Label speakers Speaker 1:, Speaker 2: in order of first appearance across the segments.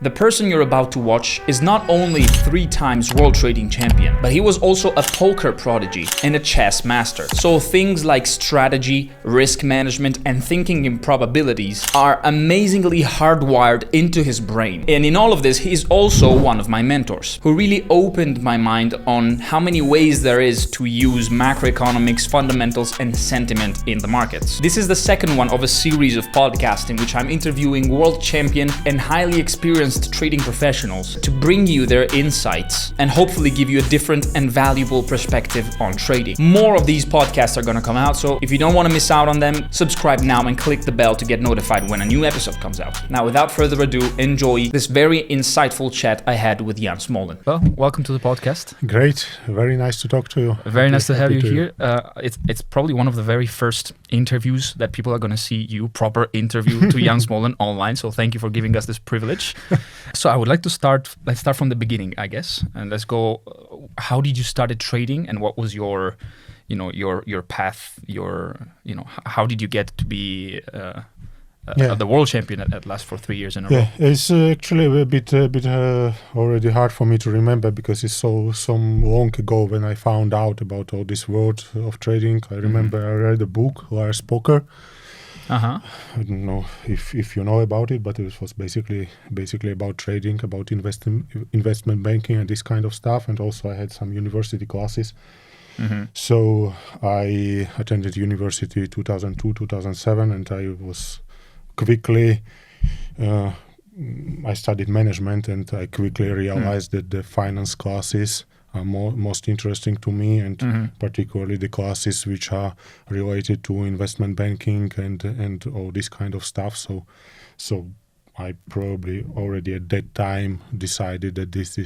Speaker 1: The person you're about to watch is not only 3 times world trading champion, but he was also a poker prodigy and a chess master. So things like strategy, risk management, and thinking in probabilities are amazingly hardwired into his brain. And in all of this, he's also one of my mentors, who really opened my mind on how many ways there is to use macroeconomics, fundamentals, and sentiment in the markets. This is the second one of a series of podcasts in which I'm interviewing world champion and highly experienced trading professionals to bring you their insights and hopefully give you a different and valuable perspective on trading. More of these podcasts are going to come out, so if you don't want to miss out on them, subscribe now and click the bell to get notified when a new episode comes out. Now, without further ado, enjoy this very insightful chat I had with Jan Smolen. Well, welcome to the podcast.
Speaker 2: Great. Very nice to talk to you.
Speaker 1: Very nice to have you here. It's probably one of the very first interviews that people are going to see you, proper interview to Jan Smolen online. So thank you for giving us this privilege. So I would like to let's start from the beginning, I guess. And let's go, how did you started trading and what was your path, how did you get to be the world champion at last for 3 years in a row?
Speaker 2: Yeah, it's actually a bit already hard for me to remember because it's so long ago when I found out about all this world of trading. I remember I read a book, Lars Poker. I don't know if you know about it, but it was basically about trading, about investment banking and this kind of stuff. And also I had some university classes. So I attended university 2002, 2007, and I was quickly, I studied management, and I quickly realized that the finance classes are most interesting to me, and particularly the classes which are related to investment banking and all this kind of stuff. So I probably already at that time decided that this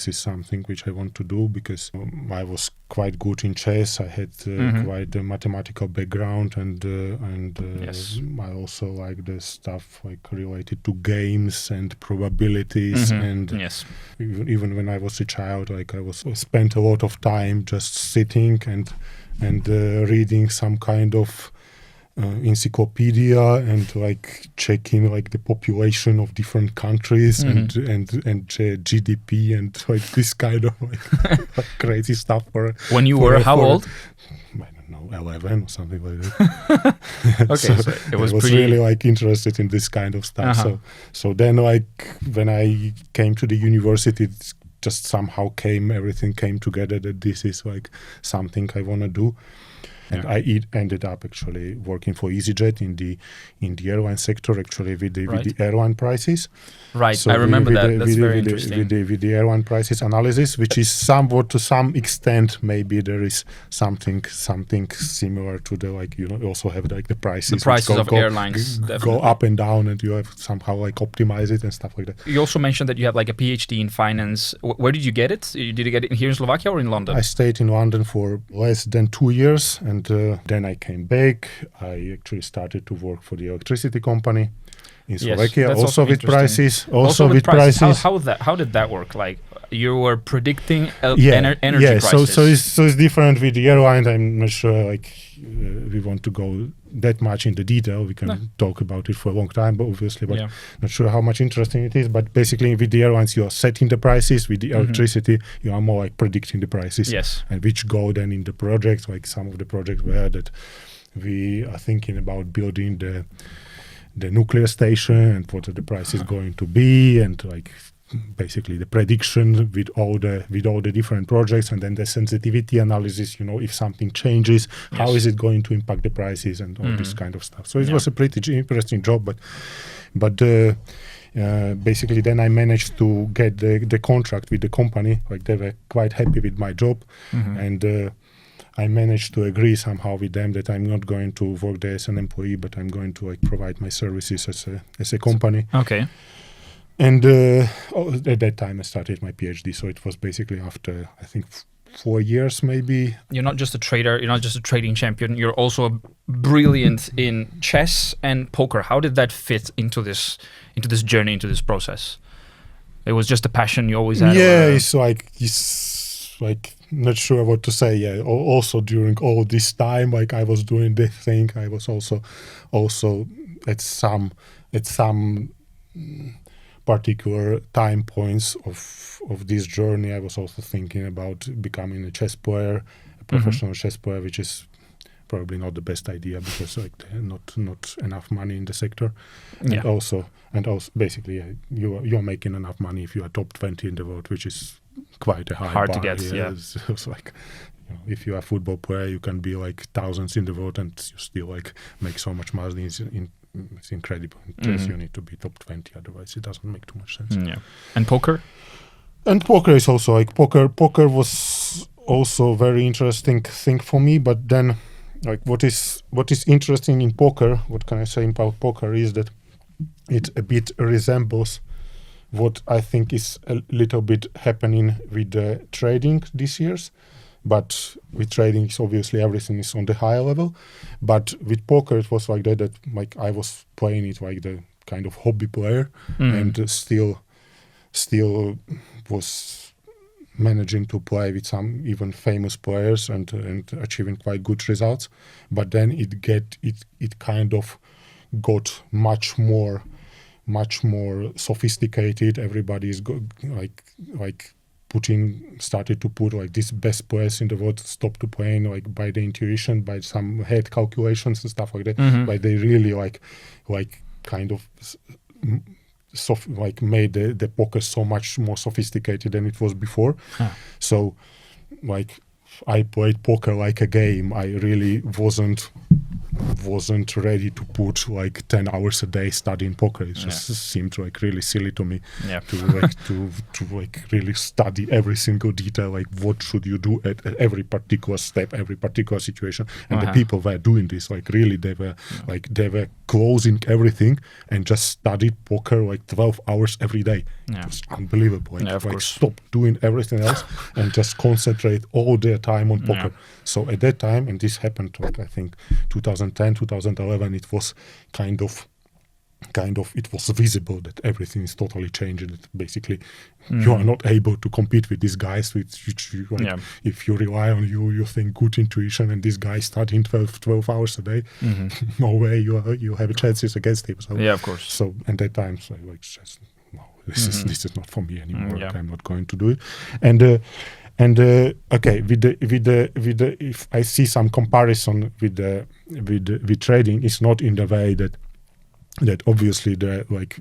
Speaker 2: is something which I want to do because I was quite good in chess. I had quite a mathematical background, and I also like the stuff like related to games and probabilities. And even when I was a child, like I spent a lot of time just sitting and reading some kind of encyclopedia and like checking like the population of different countries and GDP and like this kind of like crazy stuff.
Speaker 1: When you were how old?
Speaker 2: I don't know, 11 or something like that.
Speaker 1: Okay, so it was
Speaker 2: really like interested in this kind of stuff. So then like when I came to the university, it's just somehow everything came together that this is like something I want to do. And I ended up actually working for EasyJet in the airline sector, actually with the airline prices.
Speaker 1: Right, so I remember that. That's very interesting.
Speaker 2: With the airline prices analysis, which is somewhat to some extent, maybe there is something similar to the like you also have like the prices.
Speaker 1: The prices of airlines
Speaker 2: go up and down, and you have somehow like optimize it and stuff like that.
Speaker 1: You also mentioned that you have like a PhD in finance. Where did you get it? Did you get it here in Slovakia or in London?
Speaker 2: I stayed in London for less than 2 years, and then I came back. I actually started to work for the electricity company in Slovakia, also with prices.
Speaker 1: How did that work? Like you were predicting energy prices.
Speaker 2: So it's different with the airline. I'm not sure like we want to go that much into detail. We can talk about it for a long time, but obviously, not sure how much interesting it is. But basically, with the airlines, you are setting the prices. With the electricity, you are more like predicting the prices.
Speaker 1: Yes.
Speaker 2: And which go then in the projects. Like some of the projects were that we are thinking about building the nuclear station and what the price is going to be, and like basically the prediction with all the different projects, and then the sensitivity analysis, if something changes, how is it going to impact the prices and all this kind of stuff. So it was a pretty interesting job, but basically then I managed to get the contract with the company. Like they were quite happy with my job, and I managed to agree somehow with them that I'm not going to work there as an employee, but I'm going to like provide my services as a company.
Speaker 1: Okay.
Speaker 2: And at that time I started my PhD, so it was basically after I think 4 years maybe.
Speaker 1: You're not just a trader, you're not just a trading champion, you're also brilliant in chess and poker. How did that fit into this journey, into this process? It was just a passion you always had?
Speaker 2: Yeah, it's like not sure what to say. Yeah, also during all this time, like I was doing this thing, I was also at some particular time points of this journey, I was also thinking about becoming a chess player, a professional chess player, which is probably not the best idea because like not enough money in the sector, and also basically you're making enough money if you are top 20 in the world, which is quite a high
Speaker 1: bar
Speaker 2: to
Speaker 1: get.
Speaker 2: It's like, if you are a football player, you can be like thousands in the world and you still like make so much money. It's incredible. In chess, you need to be top 20, otherwise it doesn't make too much sense.
Speaker 1: And poker?
Speaker 2: And poker is also like poker was also a very interesting thing for me, but then like what is interesting in poker, what can I say about poker, is that it a bit resembles what I think is a little bit happening with the trading these years. But with trading, it's obviously everything is on the higher level. But with poker, it was like that like I was playing it like the kind of hobby player, and still was managing to play with some even famous players and achieving quite good results. But then it kind of got much more sophisticated. Everybody is started to put like these best players in the world stop to playing like by the intuition, by some head calculations and stuff like that. Like they really like kind of made the poker so much more sophisticated than it was before. So like I played poker like a game. I really wasn't ready to put like 10 hours a day studying poker. It just seemed like really silly to me to really study every single detail, like what should you do at every particular step, every particular situation. And the people were doing this, like really they were closing everything and just studied poker like 12 hours every day. It was unbelievable. Like stop doing everything else and just concentrate all their time on poker. So at that time, and this happened like I think 2010, 2011, it was kind of it was visible that everything is totally changing. That basically you are not able to compete with these guys which you, like, if you rely on you think good intuition, and this guy studying 12 hours a day, no way you have chances against him. So
Speaker 1: of course.
Speaker 2: So at that time, so like just no, this is not for me anymore. I'm not going to do it. And okay, with the if I see some comparison with trading, it's not in the way that obviously the like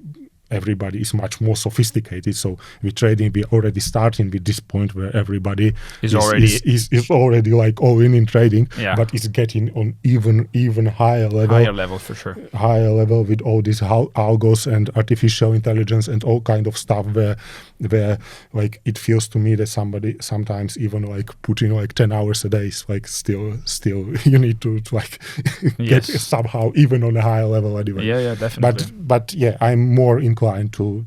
Speaker 2: everybody is much more sophisticated. So with trading, we're already starting with this point where everybody is already like all in trading, but it's getting on even higher level
Speaker 1: for sure,
Speaker 2: higher level with all these algos and artificial intelligence and all kind of stuff where like it feels to me that somebody sometimes even like putting like 10 hours a day is like still you need to like get somehow even on a higher level anyway.
Speaker 1: Definitely.
Speaker 2: But yeah, I'm more inclined to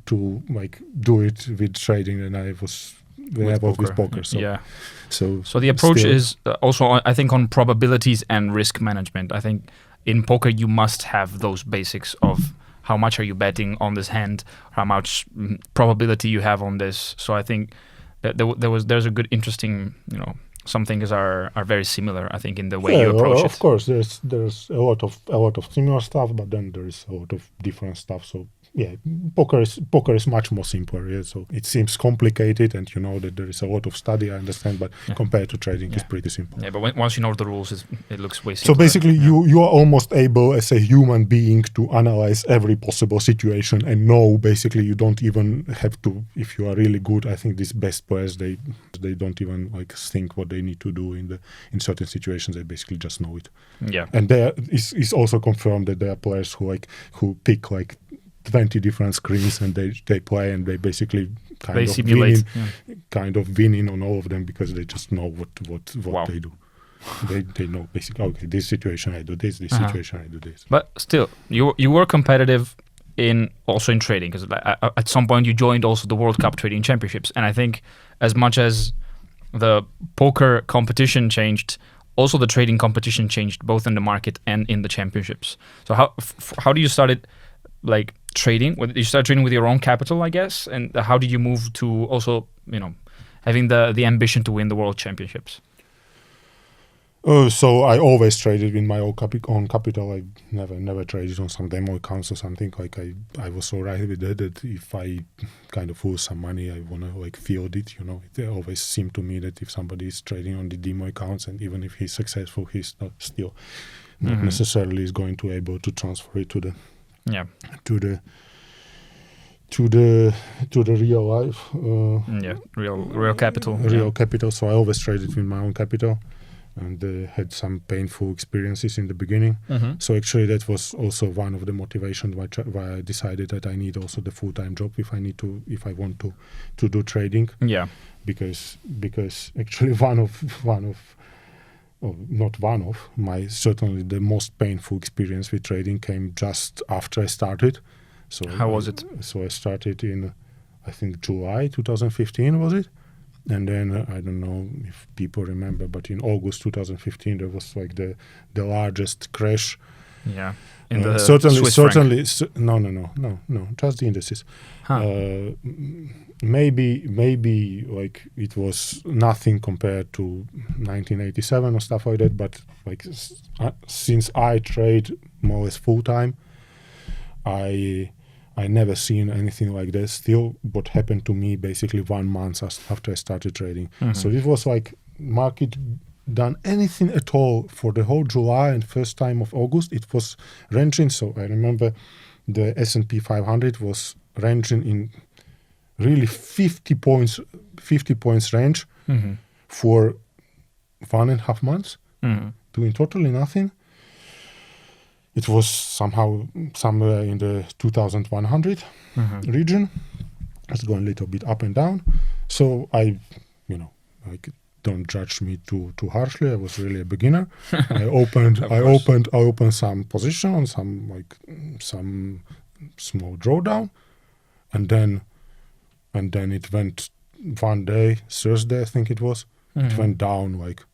Speaker 2: like do it with trading than I was with poker. So
Speaker 1: the approach is also, I think, on probabilities and risk management. I think in poker you must have those basics of how much are you betting on this hand, how much probability you have on this. So I think that there's a good interesting, some things are very similar, I think, in the way you approach it.
Speaker 2: Of course, there's a lot of similar stuff, but then there is a lot of different stuff. So yeah, poker is much more simpler. Yeah? So it seems complicated, and you know that there is a lot of study, I understand, but compared to trading, it's pretty simple.
Speaker 1: Yeah, but once you know the rules, it looks way simpler.
Speaker 2: So basically, you are almost able, as a human being, to analyze every possible situation and know. Basically, you don't even have to. If you are really good, I think these best players they don't even like think what they need to do in certain situations. They basically just know it.
Speaker 1: Yeah,
Speaker 2: and there is also confirmed that there are players who pick like 20 different screens and they play and they basically kind of winning on all of them because they just know what they do. They know basically, okay, this situation I do this, situation I do this.
Speaker 1: But still, you were competitive also in trading, because at some point you joined also the World Cup Trading Championships, and I think as much as the poker competition changed, also the trading competition changed, both in the market and in the championships. So how do you started like trading? You started trading with your own capital, I guess, and how did you move to also having the ambition to win the world championships?
Speaker 2: So I always traded with my own capital. I never traded on some demo accounts or something. Like I was so right with that if I kind of lose some money, I wanna like field it. It always seemed to me that if somebody is trading on the demo accounts, and even if he's successful, he's not necessarily is going to able to transfer it to the real life.
Speaker 1: Real capital.
Speaker 2: Real capital. So I always traded with my own capital. And had some painful experiences in the beginning. So actually that was also one of the motivations why I decided that I need also the full-time job if I want to do trading.
Speaker 1: Yeah.
Speaker 2: Because actually certainly the most painful experience with trading came just after I started. So
Speaker 1: how was it?
Speaker 2: So I started in, I think, July 2015, was it? And then I don't know if people remember, but in August 2015 there was like the largest crash.
Speaker 1: Yeah, in the
Speaker 2: Swiss
Speaker 1: franc.
Speaker 2: No, just the indices. Maybe like it was nothing compared to 1987 or stuff like that. But like since I trade more or less full time, I never seen anything like this. Still, what happened to me basically 1 month after I started trading. So it was like market done anything at all for the whole July and first time of August. It was ranging. So I remember the S&P 500 was ranging in really 50 points range for 1.5 months, doing totally nothing. It was somehow somewhere in the 2,100 region. It's going a little bit up and down. So I don't judge me too harshly. I was really a beginner. I opened some position on some small drawdown, and then it went one day, Thursday I think it was. It went down like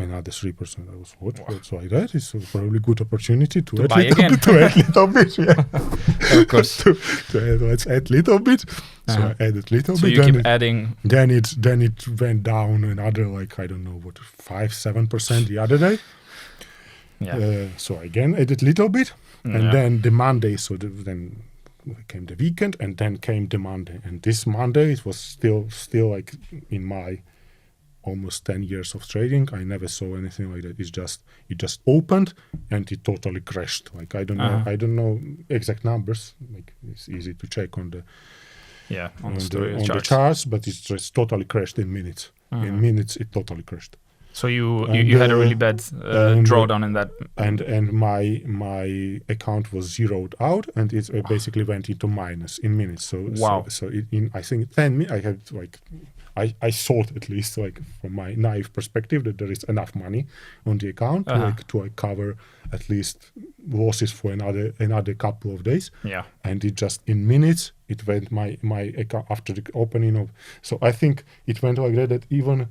Speaker 2: another 3%. I was what's like that? It's probably good opportunity to
Speaker 1: buy again.
Speaker 2: add little bit. Yeah.
Speaker 1: Of course.
Speaker 2: Let's add little bit. So I added little bit.
Speaker 1: So you keep adding.
Speaker 2: Then it went down another 5-7% the other day.
Speaker 1: Yeah.
Speaker 2: So again added little bit, and then the Monday. So then came the weekend, and then came the Monday. And this Monday it was still like in my almost 10 years of trading, I never saw anything like that. It just opened and it totally crashed. Like I don't know exact numbers. Like it's easy to check on the the charts, but it's just totally crashed in minutes. In minutes, it totally crashed.
Speaker 1: So you had a really bad drawdown in that.
Speaker 2: And my account was zeroed out, and it basically went into minus in minutes. So
Speaker 1: wow.
Speaker 2: So in I think 10 minutes, I had like. I thought, at least like from my naive perspective, that there is enough money on the account to cover at least losses for another couple of days.
Speaker 1: Yeah.
Speaker 2: And it just in minutes it went my account after the opening of. So I think it went like that even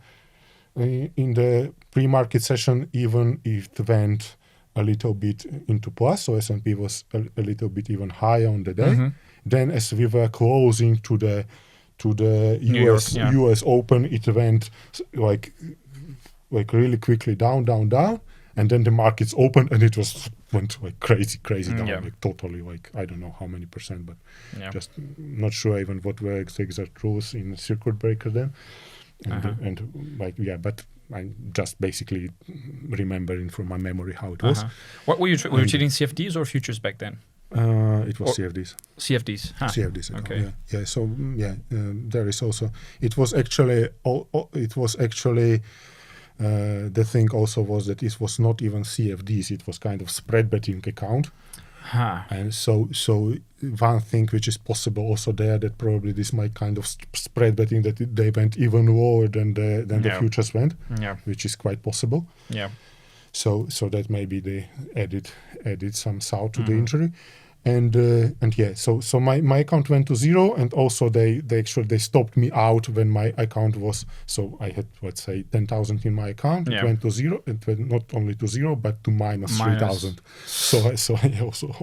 Speaker 2: in the pre-market session, even if it went a little bit into plus, so S&P was a little bit even higher on the day. Then as we were closing to the US Open, it went like really quickly down, and then the markets opened and it went like crazy down, like totally, like I don't know how many percent, but just not sure even what were the exact rules in the circuit breaker then, but I'm just basically remembering from my memory how it was.
Speaker 1: What were you trading CFDs or futures back then?
Speaker 2: It was CFDs.
Speaker 1: CFDs.
Speaker 2: CFDs.
Speaker 1: Okay.
Speaker 2: Yeah. So there is also. It was actually. The thing also was that it was not even CFDs. It was kind of spread betting account. And so one thing which is possible also there, that probably this might kind of spread betting, that they went even lower than the futures went, which is quite possible.
Speaker 1: Yeah.
Speaker 2: So that maybe they added some salt to the injury, and so my account went to zero, and also they stopped me out when my account was, so I had, let's say, 10,000 in my account. It went to zero. It went not only to zero but to minus 3,000. So I also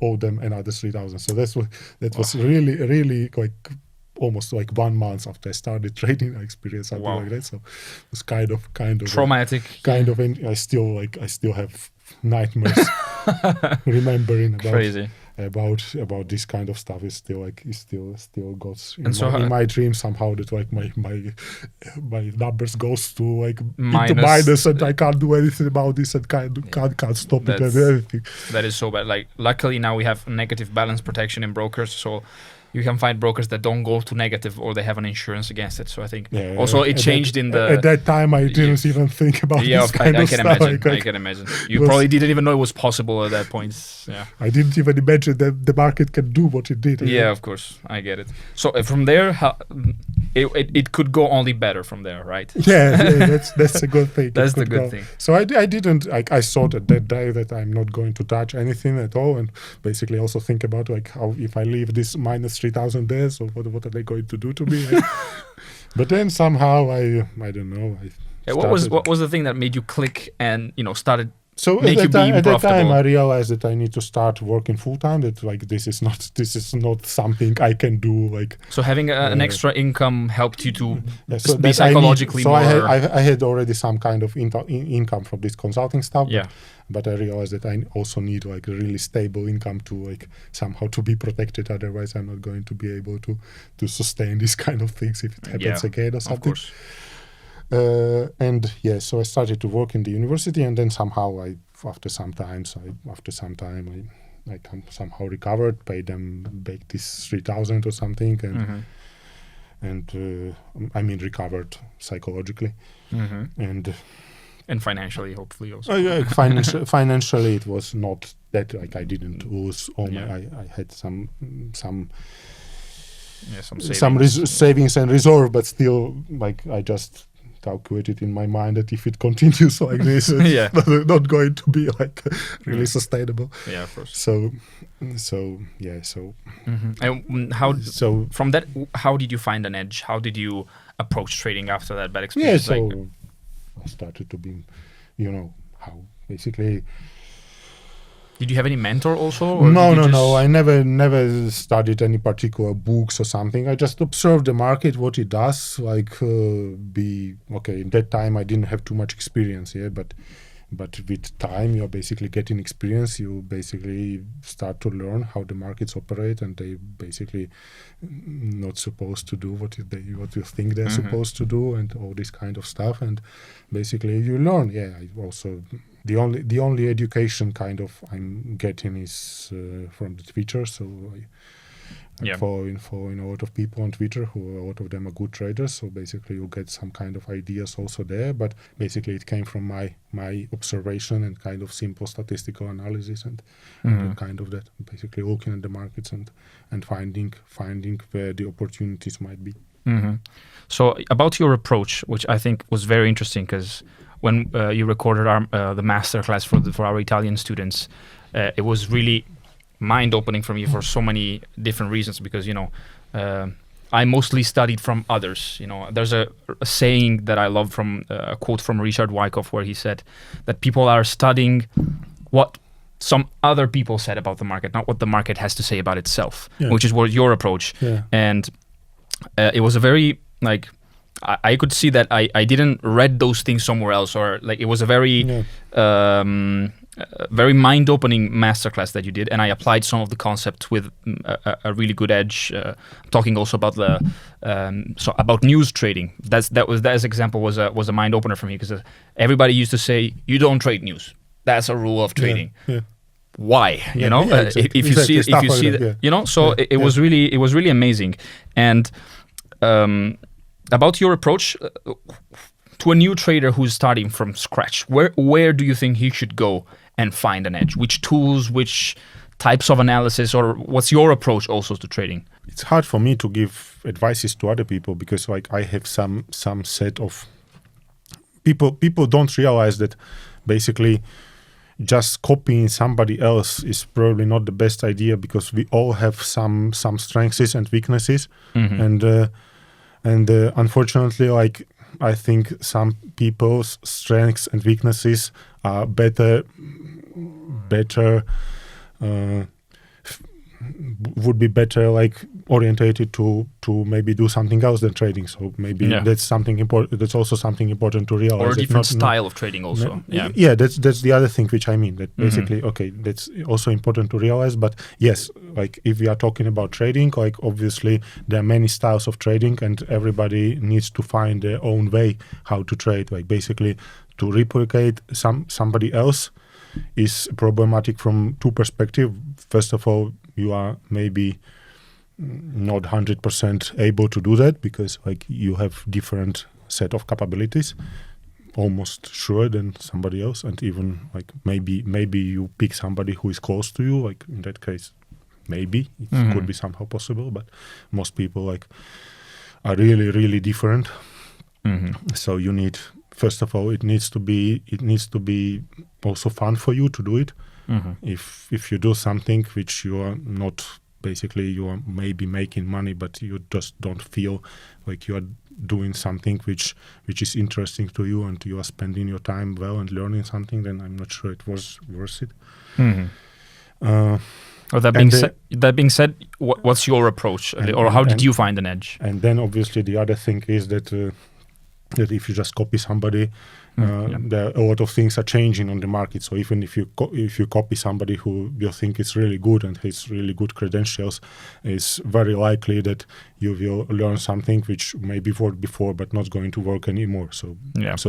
Speaker 2: owed them another 3,000. So that was really like almost like 1 month after I started trading. I experienced something like that. So it was kind of
Speaker 1: traumatic.
Speaker 2: I still have nightmares remembering about this kind of stuff. Is still goes in my dreams somehow, that like my numbers goes to like into minus, and I can't do anything about this, and can't stop it and everything.
Speaker 1: That is so bad. Like luckily now we have negative balance protection in brokers, so you can find brokers that don't go to negative, or they have an insurance against it. So I think it changed at
Speaker 2: that time. I didn't even think about this kind of stuff.
Speaker 1: I can imagine. You probably didn't even know it was possible at that point. Yeah.
Speaker 2: I didn't even imagine that the market can do what it did.
Speaker 1: Yeah, of course. I get it. So from there, it could go only better from there, right?
Speaker 2: Yeah, that's a good thing.
Speaker 1: That's the good thing.
Speaker 2: So I didn't. I thought at that day that I'm not going to touch anything at all, and basically also think about like how if I leave this minus 3,000 there, so what are they going to do to me? But then somehow I don't know.
Speaker 1: What was the thing that made you click and started?
Speaker 2: So at that time I realized that I need to start working full time. That like this is not something I can do. Like
Speaker 1: so, having an extra income helped you to be psychologically more.
Speaker 2: I had already some kind of income from this consulting stuff.
Speaker 1: Yeah.
Speaker 2: But I realized that I also need like a really stable income to like somehow to be protected. Otherwise, I'm not going to be able to sustain these kind of things if it happens again or something.
Speaker 1: Of course.
Speaker 2: So I started to work in the university, and then somehow after some time I can somehow recovered, paid them back this 3,000 or something, and I mean recovered psychologically,
Speaker 1: and financially, hopefully also.
Speaker 2: Financially, it was not that like I didn't lose all my. I had some savings and reserve, but still, like I just calculated in my mind that if it continues like this, it's not going to be like really sustainable.
Speaker 1: Yeah, of course.
Speaker 2: So.
Speaker 1: And from that, how did you find an edge? How did you approach trading after that bad experience?
Speaker 2: I started to be, how basically.
Speaker 1: Did you have any mentor also? Or
Speaker 2: no. I never studied any particular books or something. I just observed the market, what it does. Like, in that time I didn't have too much experience, but with time you're basically getting experience. You basically start to learn how the markets operate, and they basically not supposed to do what you think they're supposed to do, and all this kind of stuff. And basically you learn. I also. The only education kind of I'm getting is from the Twitter. So I'm following a lot of people on Twitter who a lot of them are good traders. So basically you get some kind of ideas also there. But basically it came from my observation and kind of simple statistical analysis and kind of that. Basically looking at the markets and finding where the opportunities might be.
Speaker 1: So about your approach, which I think was very interesting, because when you recorded the masterclass for our Italian students, it was really mind-opening for me for so many different reasons, because I mostly studied from others. There's a saying that I love from a quote from Richard Wyckoff, where he said that people are studying what some other people said about the market, not what the market has to say about itself, which is what your approach. And it was a very I could see that I didn't read those things somewhere else, or like it was a very very mind-opening masterclass that you did, and I applied some of the concepts with a really good edge. Talking also about about news trading. That example was a mind opener for me, because everybody used to say you don't trade news. That's a rule of trading. Why? Exactly. If you see that, So it was really amazing. And about your approach to a new trader who's starting from scratch, where do you think he should go and find an edge? Which tools, which types of analysis, or what's your approach also to trading?
Speaker 2: It's hard for me to give advices to other people, because I have some set of people don't realize that basically just copying somebody else is probably not the best idea, because we all have some strengths and weaknesses, and unfortunately, I think some people's strengths and weaknesses are better would be better orientated to maybe do something else than trading. So maybe that's something important. That's also something important to realize.
Speaker 1: Or a different style of trading also.
Speaker 2: Yeah, that's the other thing which I mean. That basically, okay, that's also important to realize. But yes, like if we are talking about trading, like obviously there are many styles of trading, and everybody needs to find their own way how to trade. Like basically, to replicate somebody else is problematic from two perspectives. First of all, you are maybe not 100% able to do that because like you have different set of capabilities, almost sure than somebody else, and even like maybe you pick somebody who is close to you. Like in that case, maybe it could be somehow possible, but most people like are really different. So you need, first of all, it needs to be also fun for you to do it. If you do something which you are not, basically you are maybe making money, but you just don't feel like you are doing something which is interesting to you, and you are spending your time well and learning something, then I'm not sure it was worth it.
Speaker 1: That being said, what's your approach, or how did you find an edge?
Speaker 2: And then obviously the other thing is that if you just copy somebody, there a lot of things are changing on the market. So even if you copy somebody who you think is really good and has really good credentials, it's very likely that you will learn something which maybe worked before but not going to work anymore. So that's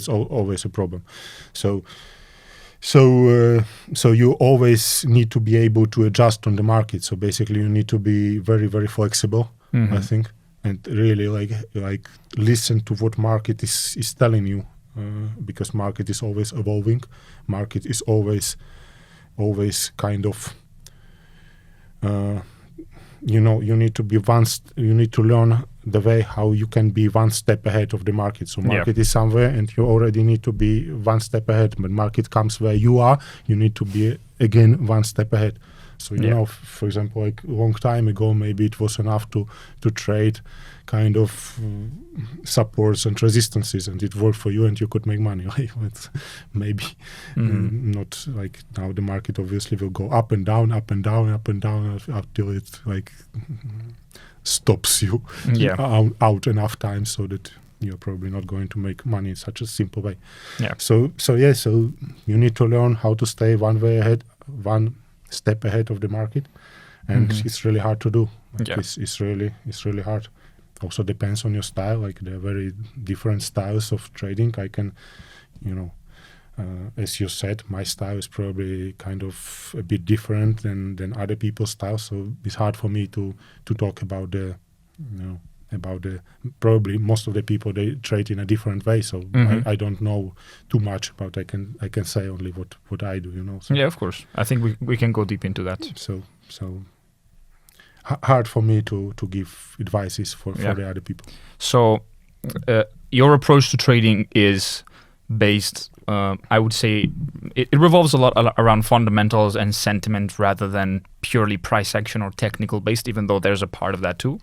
Speaker 2: always a problem. So you always need to be able to adjust on the market. So basically you need to be very flexible, I think, and really like listen to what market is telling you, because market is always evolving. Market is always kind of you need to be you need to learn the way how you can be one step ahead of the market. So market is somewhere and you already need to be one step ahead, but market comes where you are, you need to be again one step ahead. So you know, for example, like a long time ago, maybe it was enough to trade kind of supports and resistances, and it worked for you, and you could make money. But maybe not like now. The market obviously will go up and down until it like stops you out enough times so that you're probably not going to make money in such a simple way. So you need to learn how to stay one step ahead of the market, and it's really hard to do. It's really hard. Also depends on your style. Like there are very different styles of trading. I can, as you said, my style is probably kind of a bit different than other people's style. So it's hard for me to talk about probably most of the people, they trade in a different way. So I don't know too much about. I can say only what I do. So,
Speaker 1: yeah, of course. I think we can go deep into that.
Speaker 2: So hard for me to give advices for the other people.
Speaker 1: So your approach to trading is based, I would say, it revolves a lot around fundamentals and sentiment rather than purely price action or technical based, even though there's a part of that too.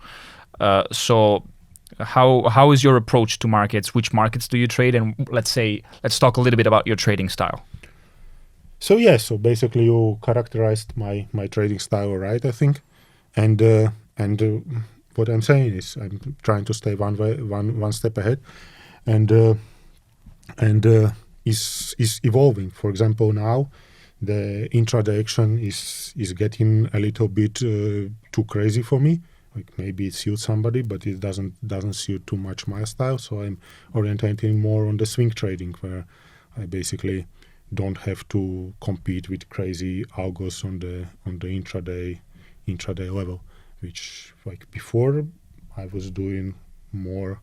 Speaker 1: So how is your approach to markets? Which markets do you trade? And let's talk a little bit about your trading style.
Speaker 2: So basically you characterized my trading style, right? I think, and what I'm saying is I'm trying to stay one step ahead, and is evolving. For example, now the intraday action is getting a little bit too crazy for me. Like maybe it suits somebody, but it doesn't suit too much my style. So I'm orientating more on the swing trading, where I basically don't have to compete with crazy algos on the intraday level, which like before I was doing more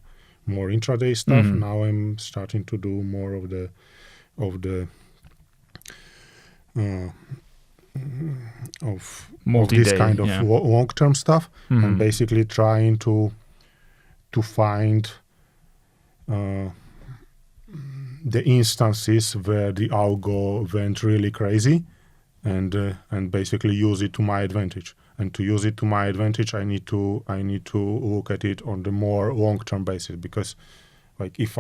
Speaker 2: intraday stuff. Now I'm starting to do more of the this kind of long-term stuff, and basically trying to find the instances where the algo went really crazy, and basically use it to my advantage. And to use it to my advantage, I need to look at it on the more long-term basis, because like if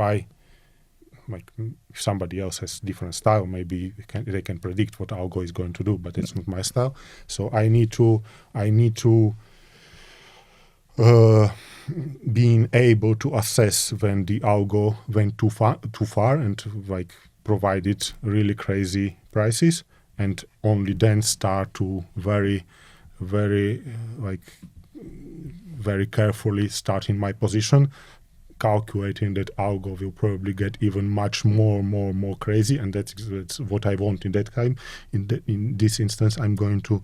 Speaker 2: somebody else has different style, maybe they can predict what algo is going to do, but it's not my style. So I need to being able to assess when the algo went too far and like provided really crazy prices, and only then start to very carefully starting my position, calculating that algo will probably get even much more crazy, and that's what I want in that time. In this instance, I'm going to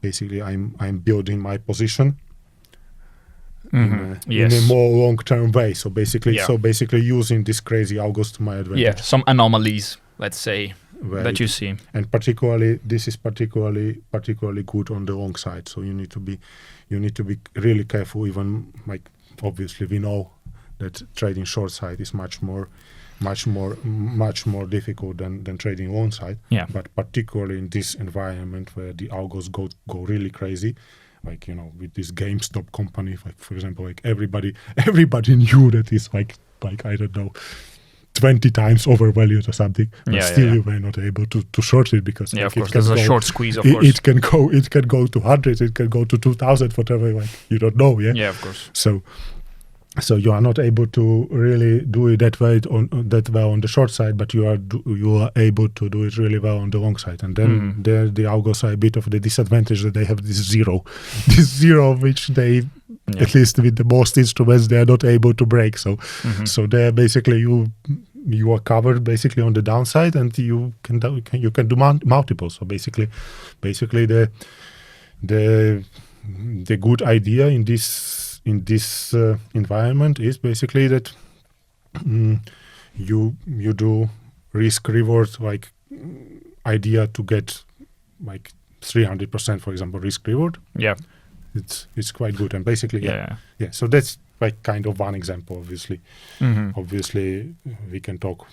Speaker 2: basically I'm building my position in a more long-term way. So basically, using these crazy algos to my advantage.
Speaker 1: Yeah, some anomalies, let's say, that you see.
Speaker 2: And this is particularly good on the long side. So you need to be really careful. Even like obviously we know that trading short side is much more difficult than trading long side.
Speaker 1: Yeah.
Speaker 2: But particularly in this environment where the algos go really crazy, like with this GameStop company, like for example, like everybody knew that it's like I don't know, 20 times overvalued or something, but still you were not able to short it because
Speaker 1: of course there's a short squeeze. Of course,
Speaker 2: it can go to 100, it can go to 2,000, whatever. Like you don't know,
Speaker 1: yeah, of course.
Speaker 2: So you are not able to really do it that well on the short side, but you are able to do it really well on the long side. And then the algos are a bit of the disadvantage that they have this zero which they, at least with the most instruments, they are not able to break. So they're basically you are covered basically on the downside, and you can do multiples. So basically the good idea in this environment is basically that you do risk reward, like idea to get like 300%, for example, risk reward.
Speaker 1: Yeah,
Speaker 2: it's quite good. And basically so that's like kind of one example. Obviously we can talk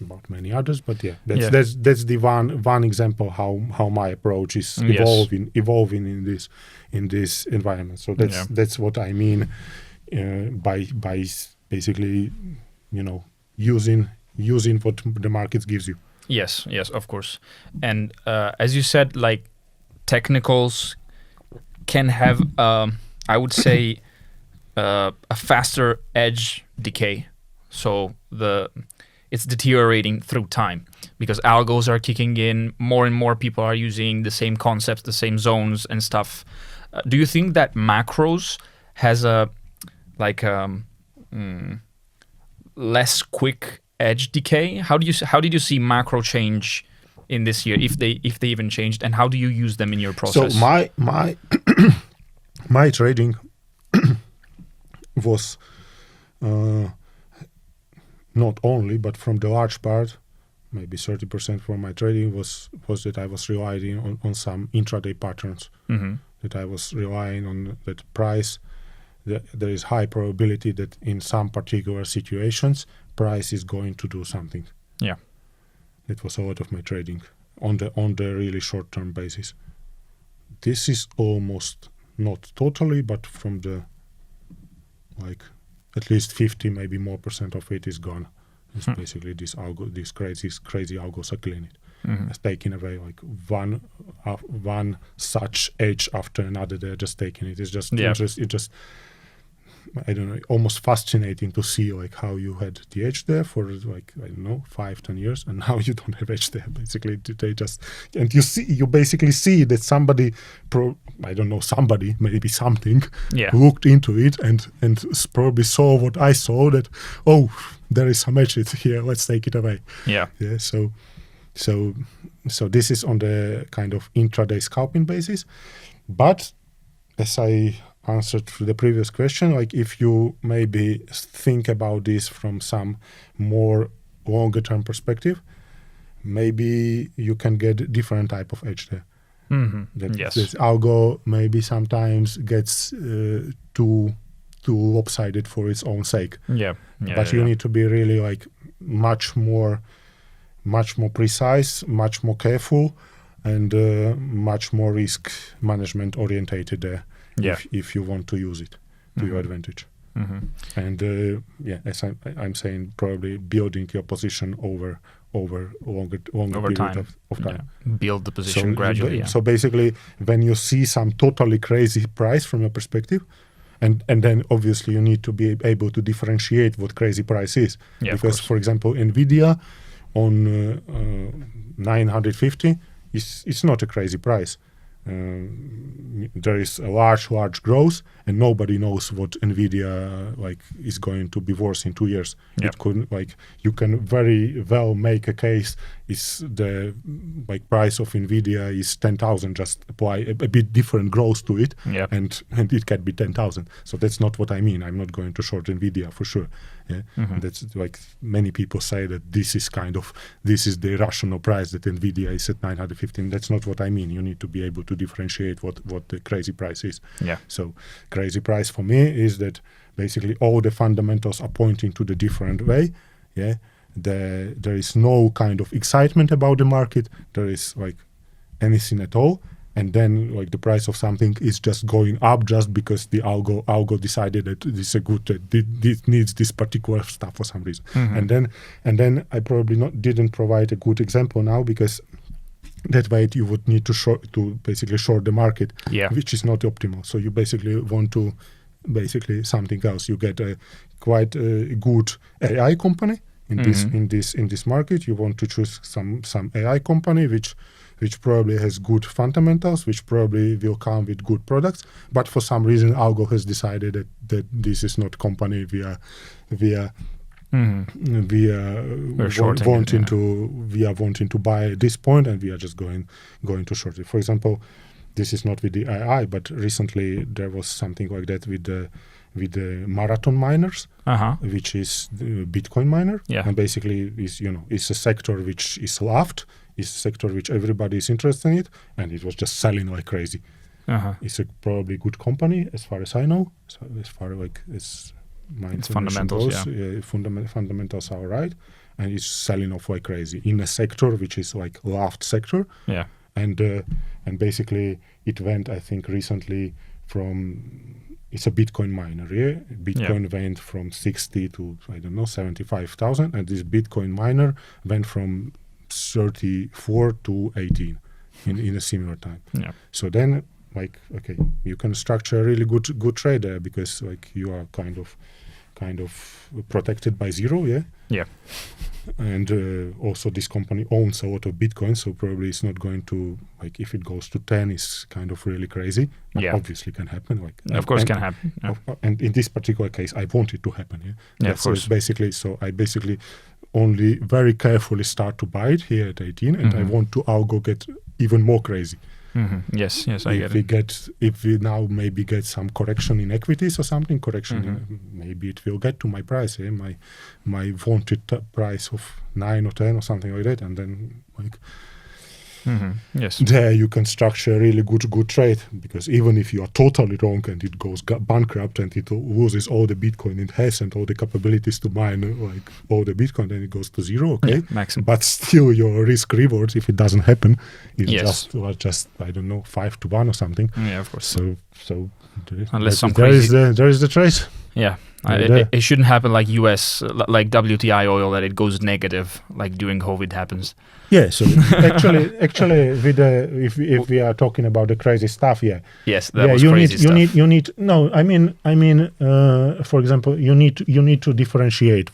Speaker 2: about many others, but that's the one example how my approach is evolving in this environment. So that's what I mean by basically using what the market gives you.
Speaker 1: Yes, of course. And as you said, like technicals can have I would say a faster edge decay. So it's deteriorating through time because algos are kicking in, more and more people are using the same concepts, the same zones and stuff. Do you think that macros has a less quick edge decay? How did you see macro change in this year, if they even changed, and how do you use them in your process?
Speaker 2: So my trading was not only, but from the large part, maybe 30% from my trading was that I was relying on some intraday patterns. That I was relying on that price. There is high probability that in some particular situations, price is going to do something.
Speaker 1: Yeah,
Speaker 2: that was a lot of my trading on the really short-term basis. This is almost not totally, but from the at least 50, maybe more % of it is gone. It's basically these crazy algos are cleaning it. It's taking away like one such edge after another. They're just taking it. It's just interest. It just, I don't know, almost fascinating to see like how you had the edge there for like, I don't know, 5-10 years, and now you don't have edge there. Basically, they just, and you basically see that somebody, maybe something, looked into it and probably saw what I saw, that there is some edge here. Let's take it away.
Speaker 1: Yeah.
Speaker 2: So this is on the kind of intraday scalping basis, but as I answered to the previous question, like if you maybe think about this from some more longer term perspective, maybe you can get different type of edge there. This algo maybe sometimes gets too lopsided for its own sake. But you need to be really like much more precise, much more careful, and much more risk management orientated there. If you want to use it to your advantage. And as I'm saying, probably building your position over over longer
Speaker 1: over
Speaker 2: period
Speaker 1: time.
Speaker 2: of time.
Speaker 1: Yeah. Build the position gradually.
Speaker 2: So basically, when you see some totally crazy price from your perspective, and then obviously you need to be able to differentiate what crazy price is.
Speaker 1: Yeah,
Speaker 2: because, for example, NVIDIA on 950 it's not a crazy price. There is a large growth, and nobody knows what NVIDIA is going to be worth in 2 years.
Speaker 1: Yeah.
Speaker 2: It could you can very well make a case is the price of NVIDIA is 10,000. Just apply a bit different growth to it,
Speaker 1: Yeah.
Speaker 2: and it can be 10,000. So that's not what I mean. I'm not going to short NVIDIA for sure. Yeah, that's many people say that this is the rational price that NVIDIA is at 915. That's not what I mean. You need to be able to differentiate what the crazy price is.
Speaker 1: Yeah.
Speaker 2: So crazy price for me is that basically all the fundamentals are pointing to the different way. Yeah, there is no kind of excitement about the market. There is anything at all. And then the price of something is just going up just because the algo decided that this is a good this needs this particular stuff for some reason. And then I probably didn't provide a good example now, because that way you would need to basically short the market, which is not optimal. So you basically want to something else. You get a quite a good AI company in this market. You want to choose some AI company which probably has good fundamentals, which probably will come with good products, but for some reason algo has decided that this is not company we are wanting to buy at this point, and we are just going to short it. For example, this is not with the AI, but recently there was something like that with the marathon miners, which is the Bitcoin miner, and basically is a sector which is loved. It's a sector which everybody is interested in it, and it was just selling like crazy. It's a probably good company as far as I know. So as far as my
Speaker 1: fundamentals
Speaker 2: goes, fundamentals are right, and it's selling off like crazy in a sector which is loved sector.
Speaker 1: Yeah,
Speaker 2: and basically it went, I think, recently from. It's a Bitcoin miner, Bitcoin went from 60 to 75,000, and this Bitcoin miner went from 34 to 18 in a similar time.
Speaker 1: Yeah.
Speaker 2: So then you can structure a really good trade there, because you are kind of protected by zero.
Speaker 1: Yeah.
Speaker 2: And also this company owns a lot of Bitcoin, so probably it's not going to if it goes to 10, it's kind of really crazy. Obviously can happen.
Speaker 1: Of course can happen. Yeah.
Speaker 2: And in this particular case, I want it to happen.
Speaker 1: Of course.
Speaker 2: I basically only very carefully start to buy it here at 18, and I want to algo get even more crazy.
Speaker 1: Yes, I get it.
Speaker 2: If we now maybe get some correction in equities or something, maybe it will get to my price, my wanted price of 9 or 10 or something like that, and then
Speaker 1: Yes.
Speaker 2: There you can structure a really good trade, because even if you are totally wrong and it goes bankrupt and it loses all the Bitcoin it has and all the capabilities to mine all the Bitcoin, then it goes to zero. Okay,
Speaker 1: maximum.
Speaker 2: But still, your risk reward, if it doesn't happen, is just I don't know 5 to 1 or something.
Speaker 1: Yeah, of course.
Speaker 2: So
Speaker 1: unless some crazy
Speaker 2: there is the trade.
Speaker 1: Yeah. It shouldn't happen like US, like WTI oil, that it goes negative during COVID happens.
Speaker 2: Yeah, so actually, with if we are talking about the crazy stuff,
Speaker 1: yes, that was crazy stuff.
Speaker 2: You need. No, I mean, for example, you need to differentiate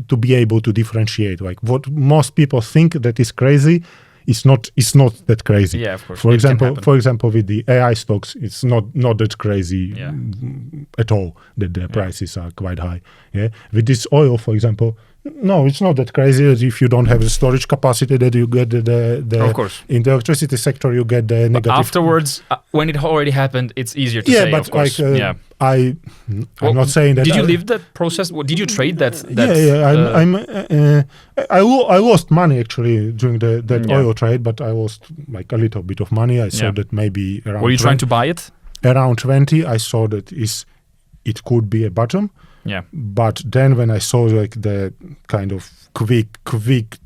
Speaker 2: to be able to differentiate. What most people think that is crazy, it's not that crazy.
Speaker 1: Yeah, of course.
Speaker 2: For example, with the AI stocks, it's not that crazy at all. That the prices are quite high. Yeah, with this oil, for example. No, it's not that crazy. If you don't have the storage capacity, that you get the
Speaker 1: of course.
Speaker 2: In the electricity sector, you get the negative.
Speaker 1: But afterwards, when it already happened, it's easier to say.
Speaker 2: But
Speaker 1: of course.
Speaker 2: I'm not saying that.
Speaker 1: Did you live that process? Did you trade that?
Speaker 2: I lost money actually during that oil trade, but I lost a little bit of money. I saw that maybe around.
Speaker 1: Were you trying to buy it?
Speaker 2: Around 20, I saw that is it could be a bottom.
Speaker 1: Yeah.
Speaker 2: But then when I saw like the kind of quick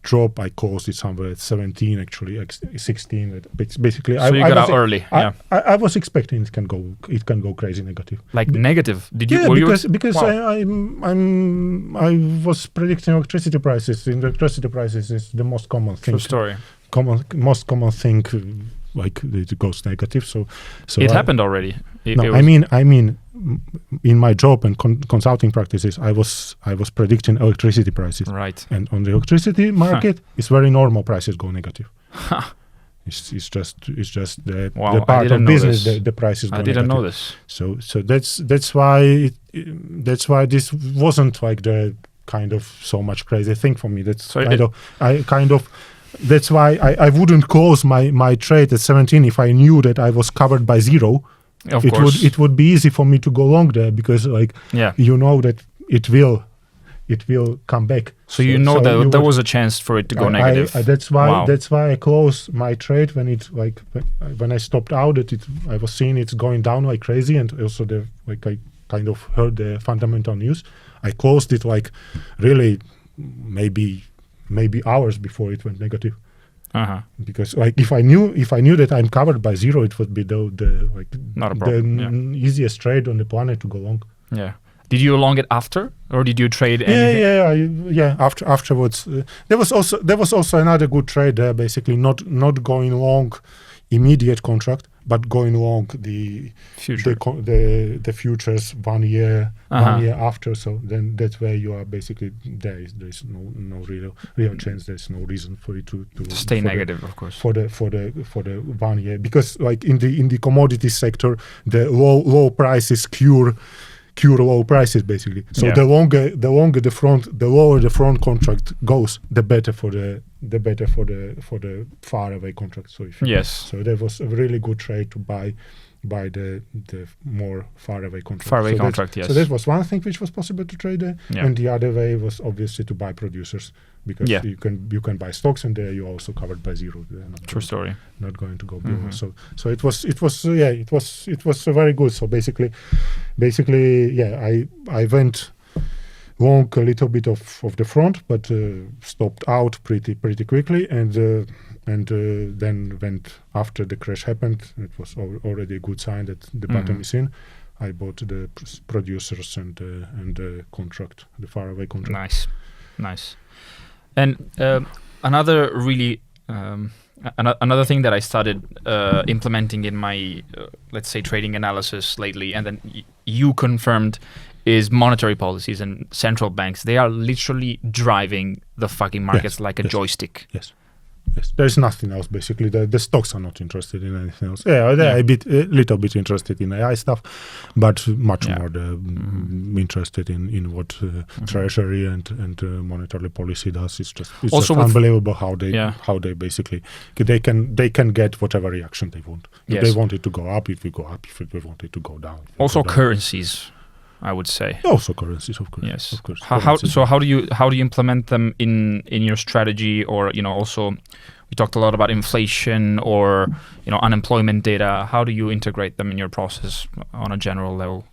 Speaker 2: drop, I closed it somewhere at 17, actually 16. Basically,
Speaker 1: So you got out early.
Speaker 2: I was expecting it can go crazy negative.
Speaker 1: Like negative? Did you?
Speaker 2: Yeah, because
Speaker 1: Wow.
Speaker 2: I was predicting electricity prices. Electricity prices is the most common thing.
Speaker 1: True story.
Speaker 2: Most common thing, like it goes negative. So
Speaker 1: It happened already.
Speaker 2: I mean, in my job and consulting practices, I was predicting electricity prices.
Speaker 1: Right.
Speaker 2: And on the electricity market, it's very normal prices go negative. It's just the part of business the prices go negative.
Speaker 1: I didn't know this.
Speaker 2: So that's why this wasn't like the kind of so much crazy thing for me. That's that's why I wouldn't close my trade at 17 if I knew that I was covered by zero.
Speaker 1: Of course.
Speaker 2: It would be easy for me to go long there because you know that it will come back.
Speaker 1: So you know that there was a chance for it to go negative.
Speaker 2: That's why I closed my trade when I stopped out. I was seeing it's going down like crazy, and also I kind of heard the fundamental news. I closed it like really maybe hours before it went negative. Because if I knew that I'm covered by zero, it would be
Speaker 1: not a problem.
Speaker 2: The easiest trade on the planet to go long.
Speaker 1: Yeah. Did you long it after, or did you trade anything?
Speaker 2: Yeah. Afterwards, there was also another good trade there. Basically, not going long immediate contract, but going long the
Speaker 1: future,
Speaker 2: the futures 1 year after. So then that's where you are basically there's no real chance. There's no reason for it to
Speaker 1: stay negative, of course,
Speaker 2: for the 1 year, because like in the commodity sector, the low prices cure low prices basically. So the lower the front contract goes, the better for the far away contract. So so that was a really good trade to buy the more far away contract.
Speaker 1: Yes.
Speaker 2: So that was one thing which was possible to trade there, and the other way was obviously to buy producers, because you can buy stocks, and there you're also covered by zero.
Speaker 1: True story.
Speaker 2: Not going to go below. So it was very good. So basically, I went long a little bit of the front, but stopped out pretty quickly, and then went after the crash happened. It was already a good sign that the bottom is in. I bought the producers and the contract, the faraway contract.
Speaker 1: Nice. And another really another thing that I started implementing in my let's say trading analysis lately, and then you confirmed, is monetary policies and central banks. They are literally driving the fucking markets like a joystick.
Speaker 2: Yes. There's nothing else basically. The stocks are not interested in anything else. They're a little bit interested in AI stuff, but much more interested in what treasury and monetary policy does. It's just unbelievable how they basically they can get whatever reaction they want. If they want it to go up, it will go up. If they want it to go down,
Speaker 1: also currencies, I would say.
Speaker 2: Also currencies, of course.
Speaker 1: Yes,
Speaker 2: of course.
Speaker 1: How do you implement them in your strategy, or also we talked a lot about inflation or unemployment data. How do you integrate them in your process on a general level?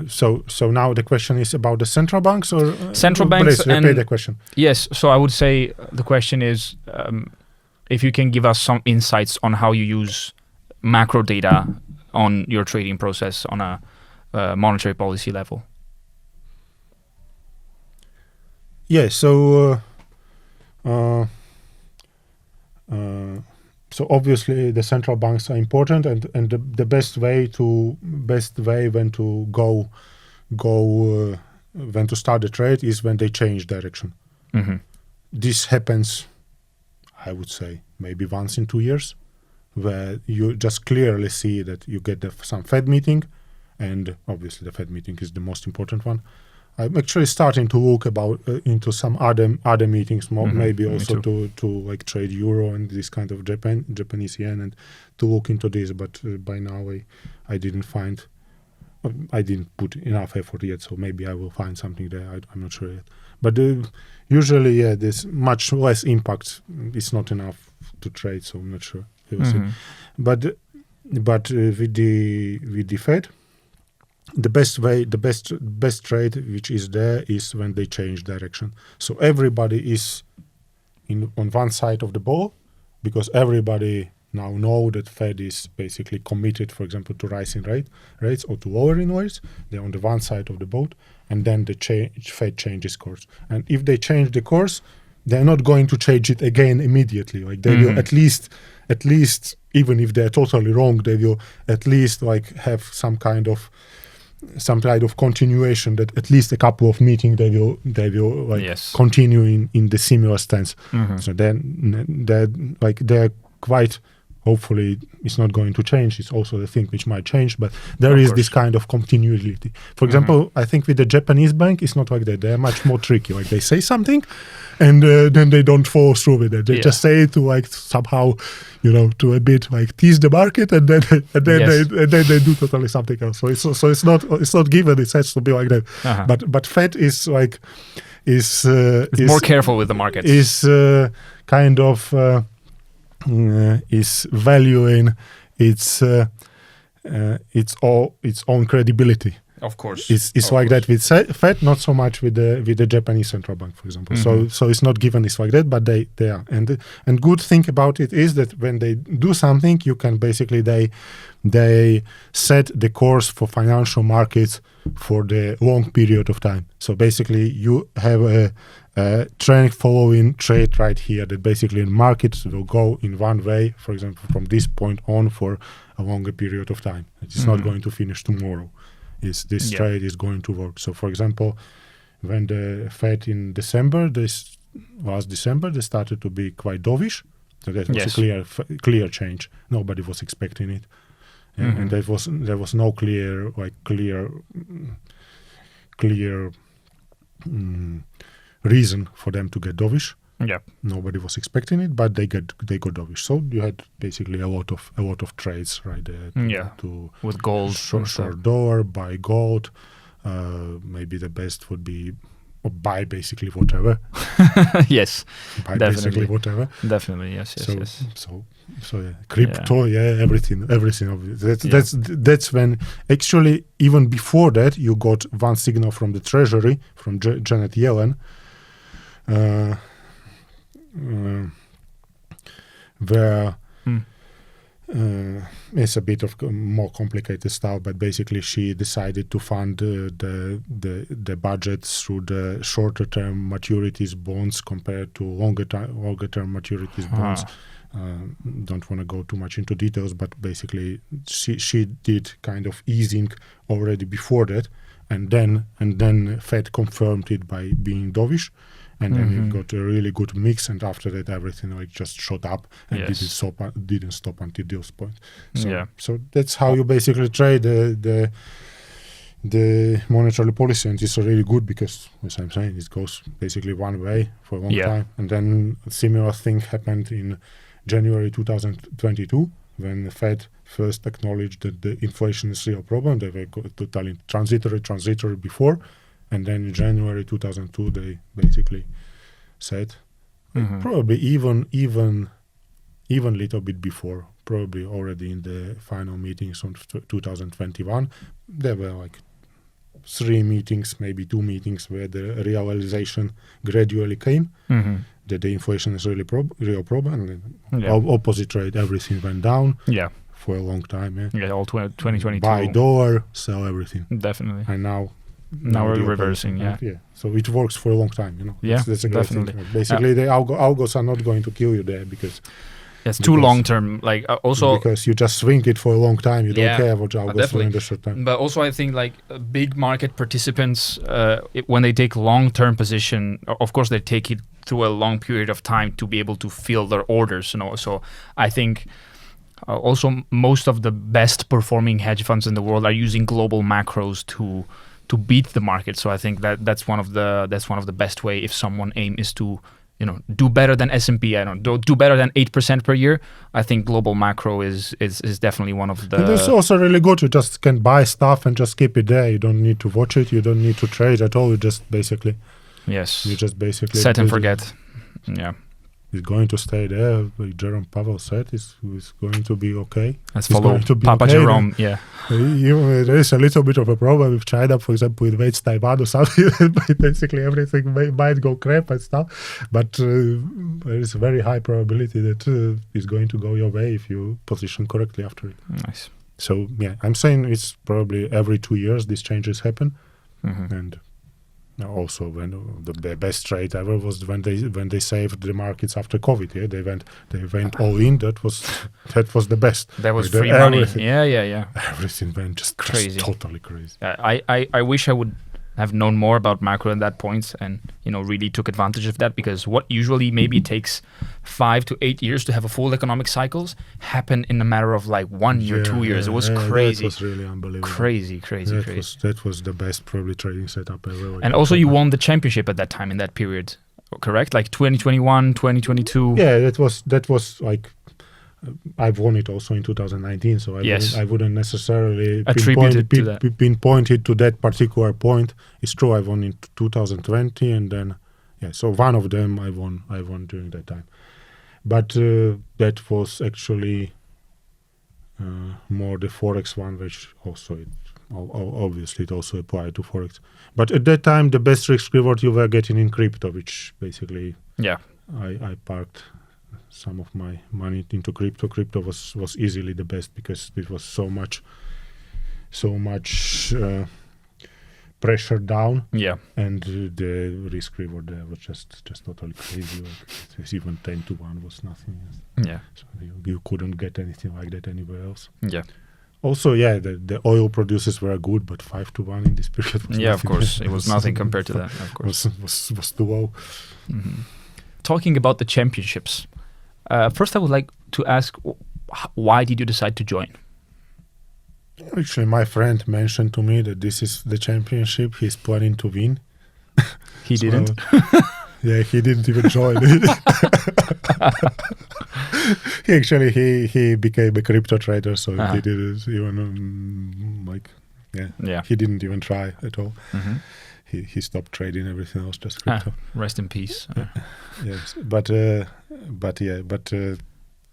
Speaker 2: So now the question is about the central banks, or
Speaker 1: central banks?
Speaker 2: Please repeat the question.
Speaker 1: Yes. So I would say the question is if you can give us some insights on how you use macrodata on your trading process on a monetary policy level.
Speaker 2: Yeah, so obviously the central banks are important, and the best way when to start the trade is when they change direction. This happens, I would say, maybe once in 2 years, where you just clearly see that you get some Fed meeting, and obviously the Fed meeting is the most important one. I'm actually starting to look into some other meetings, maybe also to like trade euro and this kind of Japanese yen, and to look into this. But by now I didn't put enough effort yet, so maybe I will find something there. I'm not sure yet. But usually, there's much less impact. It's not enough to trade, so I'm not sure. But But with the Fed, the best trade which is there is when they change direction. So everybody is on one side of the ball, because everybody now know that Fed is basically committed, for example, to rising rates or to lowering rates. They're on the one side of the boat, and then the Fed changes course. And if they change the course, they're not going to change it again immediately. Like they will at least, even if they're totally wrong, they will at least like have some kind of continuation, that at least a couple of meetings they will like continue in the similar stance. So then they're quite, hopefully it's not going to change. It's also the thing which might change, but there is this kind of continuity. For example, I think with the Japanese bank, it's not like that. They're much more tricky. Like they say something, and then they don't follow through with it. They just say it to like somehow, to a bit like tease the market, and then they do totally something else. So it's not given. It has to be like that. But Fed is like is
Speaker 1: more careful with the markets.
Speaker 2: Is kind of. Is valuing its own credibility.
Speaker 1: Of course,
Speaker 2: it's like that with Fed, not so much with the Japanese central bank, for example. So it's not given. It's like that, but they are. And good thing about it is that when they do something, you can basically they set the course for financial markets for the long period of time. So basically, you have a trend following trade right here, that basically markets will go in one way, for example, from this point on for a longer period of time. It's not going to finish tomorrow. This trade is going to work. So, for example, when the Fed in December, last December, they started to be quite dovish. So that was a clear change. Nobody was expecting it, and there was no clear reason for them to get dovish.
Speaker 1: Yeah,
Speaker 2: nobody was expecting it, but they got dovish. So you had basically a lot of trades right there.
Speaker 1: With gold,
Speaker 2: short dollar, buy gold. Maybe the best would be buy basically whatever.
Speaker 1: Yes,
Speaker 2: buy basically whatever.
Speaker 1: Definitely, yes.
Speaker 2: So yeah, crypto, everything of it. That's when actually even before that you got one signal from the Treasury, from Janet Yellen. Where it's a bit of more complicated stuff, but basically she decided to fund the budget through the shorter term maturities bonds compared to longer term maturities bonds. Don't want to go too much into details, but basically she did kind of easing already before that, and then Fed confirmed it by being dovish. And then it got a really good mix, and after that everything like just shot up and didn't stop until this point. So that's how you basically trade the monetary policy, and it's really good because, as I'm saying, it goes basically one way for a long time. And then a similar thing happened in January 2022 when the Fed first acknowledged that the inflation is a real problem. They were totally transitory before. And then in January 2002, they basically said, probably even little bit before, probably already in the final meetings on 2021, there were like 3 meetings, maybe 2 meetings where the realization gradually came that the inflation is really real problem. And opposite rate, everything went down for a long time.
Speaker 1: All 2022.
Speaker 2: Buy dollar, sell everything.
Speaker 1: Definitely.
Speaker 2: And now
Speaker 1: we're reversing,
Speaker 2: So it works for a long time, That's a great
Speaker 1: definitely
Speaker 2: thing. Basically, the algos are not going to kill you there because
Speaker 1: it's too long term. Like also
Speaker 2: because you just swing it for a long time, you don't care what algos do in the short time.
Speaker 1: But also, I think like big market participants, when they take long term position, of course they take it through a long period of time to be able to fill their orders. So I think. Also, most of the best performing hedge funds in the world are using global macros to beat the market. So I think that's one of the best way if someone aim is to do better than S&P. Do better than 8% per year. I think global macro is definitely one of the.
Speaker 2: And it's also really good. You just can buy stuff and just keep it there. You don't need to watch it. You don't need to trade at all. You just basically.
Speaker 1: Yes.
Speaker 2: You just basically
Speaker 1: set and forget. Yeah.
Speaker 2: is going to stay there. Like Jerome Pavel said, is going to be okay.
Speaker 1: Let's
Speaker 2: It's
Speaker 1: follow
Speaker 2: going to be
Speaker 1: Papa
Speaker 2: okay.
Speaker 1: Jerome. Yeah.
Speaker 2: There is a little bit of a problem with China, for example, with weights Taiwan or something. Basically, everything might go crap and stuff. But there is a very high probability that it's going to go your way if you position correctly after it.
Speaker 1: Nice.
Speaker 2: So yeah, I'm saying it's probably every 2 years these changes happen, and also when the best trade ever was when they saved the markets after COVID. Yeah, they went all in. That was the best.
Speaker 1: That was
Speaker 2: Like
Speaker 1: free money.
Speaker 2: everything.
Speaker 1: Yeah.
Speaker 2: Everything went just
Speaker 1: Crazy.
Speaker 2: totally crazy.
Speaker 1: I wish I would have known more about macro at that point and really took advantage of that, because what usually maybe takes 5 to 8 years to have a full economic cycles happen in a matter of like 1 year, 2 years. It was crazy.
Speaker 2: That was really unbelievable.
Speaker 1: Crazy.
Speaker 2: That was the best probably trading setup ever. Like
Speaker 1: And also you won the championship at that time in that period, correct? Like 2021, 2022.
Speaker 2: Yeah, that was like I've won it also in 2019, so I wouldn't necessarily pinpoint it to that particular point. It's true, I won in 2020, and then so one of them I won during that time. But that was actually more the forex one, which also obviously it also applied to forex. But at that time, the best risk reward you were getting in crypto, which basically I parked some of my money into crypto. Crypto was easily the best because it was so much pressure down.
Speaker 1: Yeah.
Speaker 2: And the risk reward there was just totally crazy. Like, even 10 to 1 was nothing.
Speaker 1: Yeah.
Speaker 2: So you couldn't get anything like that anywhere else.
Speaker 1: Yeah.
Speaker 2: Also, the oil producers were good, but 5 to 1 in this period was nothing.
Speaker 1: Of course. It was nothing compared to that, of course.
Speaker 2: Was too low.
Speaker 1: Talking about the championships, first I would like to ask, why did you decide to join?
Speaker 2: Actually, my friend mentioned to me that this is the championship he's planning to win.
Speaker 1: He didn't?
Speaker 2: Yeah, he didn't even join. He became a crypto trader, so he didn't even he didn't even try at all. He stopped trading everything else, just crypto.
Speaker 1: Rest in peace.
Speaker 2: Yes, but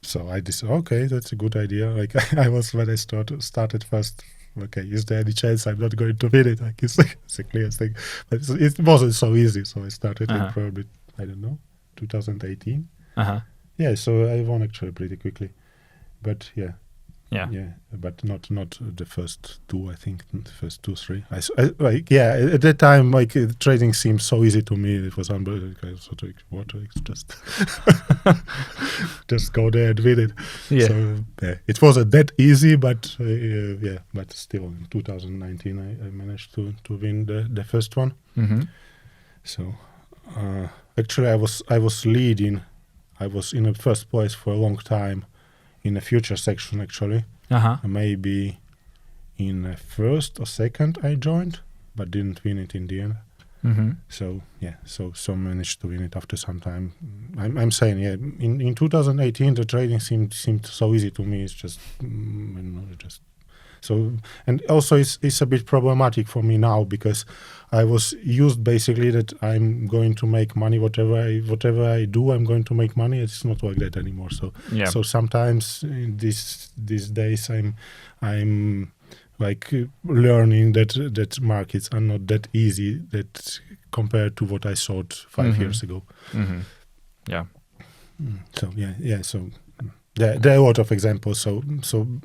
Speaker 2: so I decided, okay, that's a good idea. Like I was when I started first. Okay, is there any chance I'm not going to win it? Like it's a clear thing, but it wasn't so easy. So I started in probably 2018. Yeah, so I won actually pretty quickly, but yeah, but not the first two. I think the first 2, 3. At that time, like trading seemed so easy to me. It was unbelievable. I was like, just go there and win it.
Speaker 1: Yeah.
Speaker 2: So it wasn't that easy, but but still, in 2019, I managed to win the first one. So actually, I was leading. I was in the first place for a long time. In the future section, actually, maybe in the first or second I joined, but didn't win it in the end. So so managed to win it after some time. I'm saying in 2018 the trading seemed so easy to me. It's just so, and also it's a bit problematic for me now because I was used basically that I'm going to make money whatever I do. I'm going to make money. It's not like that anymore. So so sometimes in these days I'm like learning that markets are not that easy that compared to what I thought 5 years ago.
Speaker 1: Yeah.
Speaker 2: So so. There are a lot of examples. So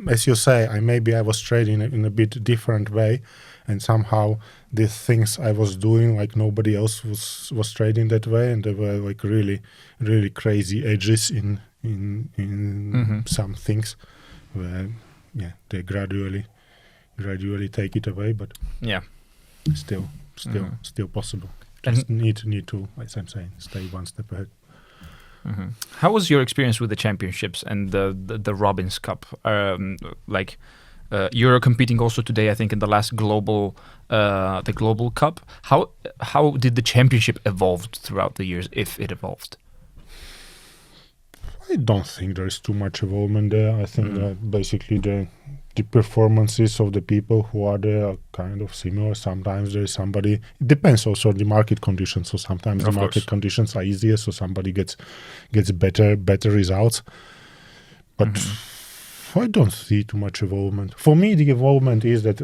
Speaker 2: as you say, I was trading in a bit different way, and somehow the things I was doing, like nobody else was trading that way, and there were like really, really crazy edges in some things, where they gradually take it away, but still possible. Just need to, as I'm saying, stay one step ahead.
Speaker 1: How was your experience with the championships and the Robbins Cup? You're competing also today, I think, in the last global cup. How did the championship evolve throughout the years, if it evolved?
Speaker 2: I don't think there is too much involvement there. I think that basically the performances of the people who are there are kind of similar. Sometimes there is somebody. It depends also on the market conditions. So sometimes the market conditions are easier, so somebody gets better results. But I don't see too much evolvement. For me, the evolvement is that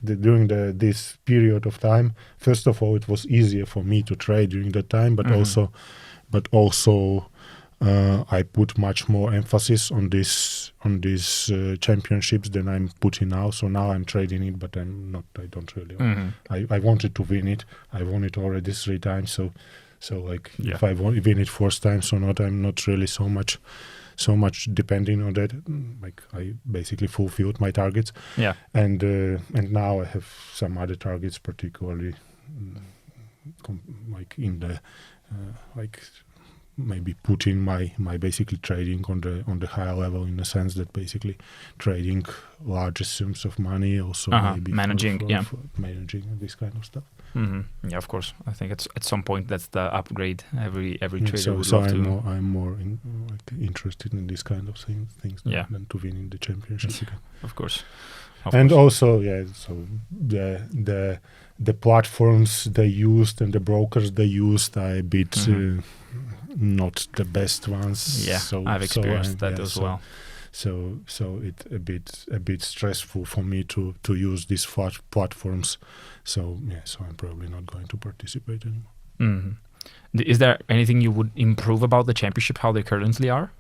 Speaker 2: during this period of time, first of all, it was easier for me to trade during that time, but also I put much more emphasis on these championships than I'm putting now. So now I'm trading it, but I'm not. I don't really. I wanted to win it. I won it already 3 times. So like if I win it 4 times or not, I'm not really so much depending on that. Like I basically fulfilled my targets.
Speaker 1: Yeah.
Speaker 2: And now I have some other targets, particularly like in the like maybe putting my basically trading on the higher level, in the sense that basically trading larger sums of money, also maybe
Speaker 1: managing
Speaker 2: managing this kind of stuff.
Speaker 1: Yeah, of course. I think at some point that's the upgrade every trader would love to.
Speaker 2: I'm more interested in this kind of things than to win in the championship again.
Speaker 1: Of course.
Speaker 2: Also, so the platforms they used and the brokers they used are a bit not the best ones.
Speaker 1: Yeah, I've experienced that as well.
Speaker 2: So it's a bit stressful for me to use these platforms. So I'm probably not going to participate anymore.
Speaker 1: Is there anything you would improve about the championship, how they currently are?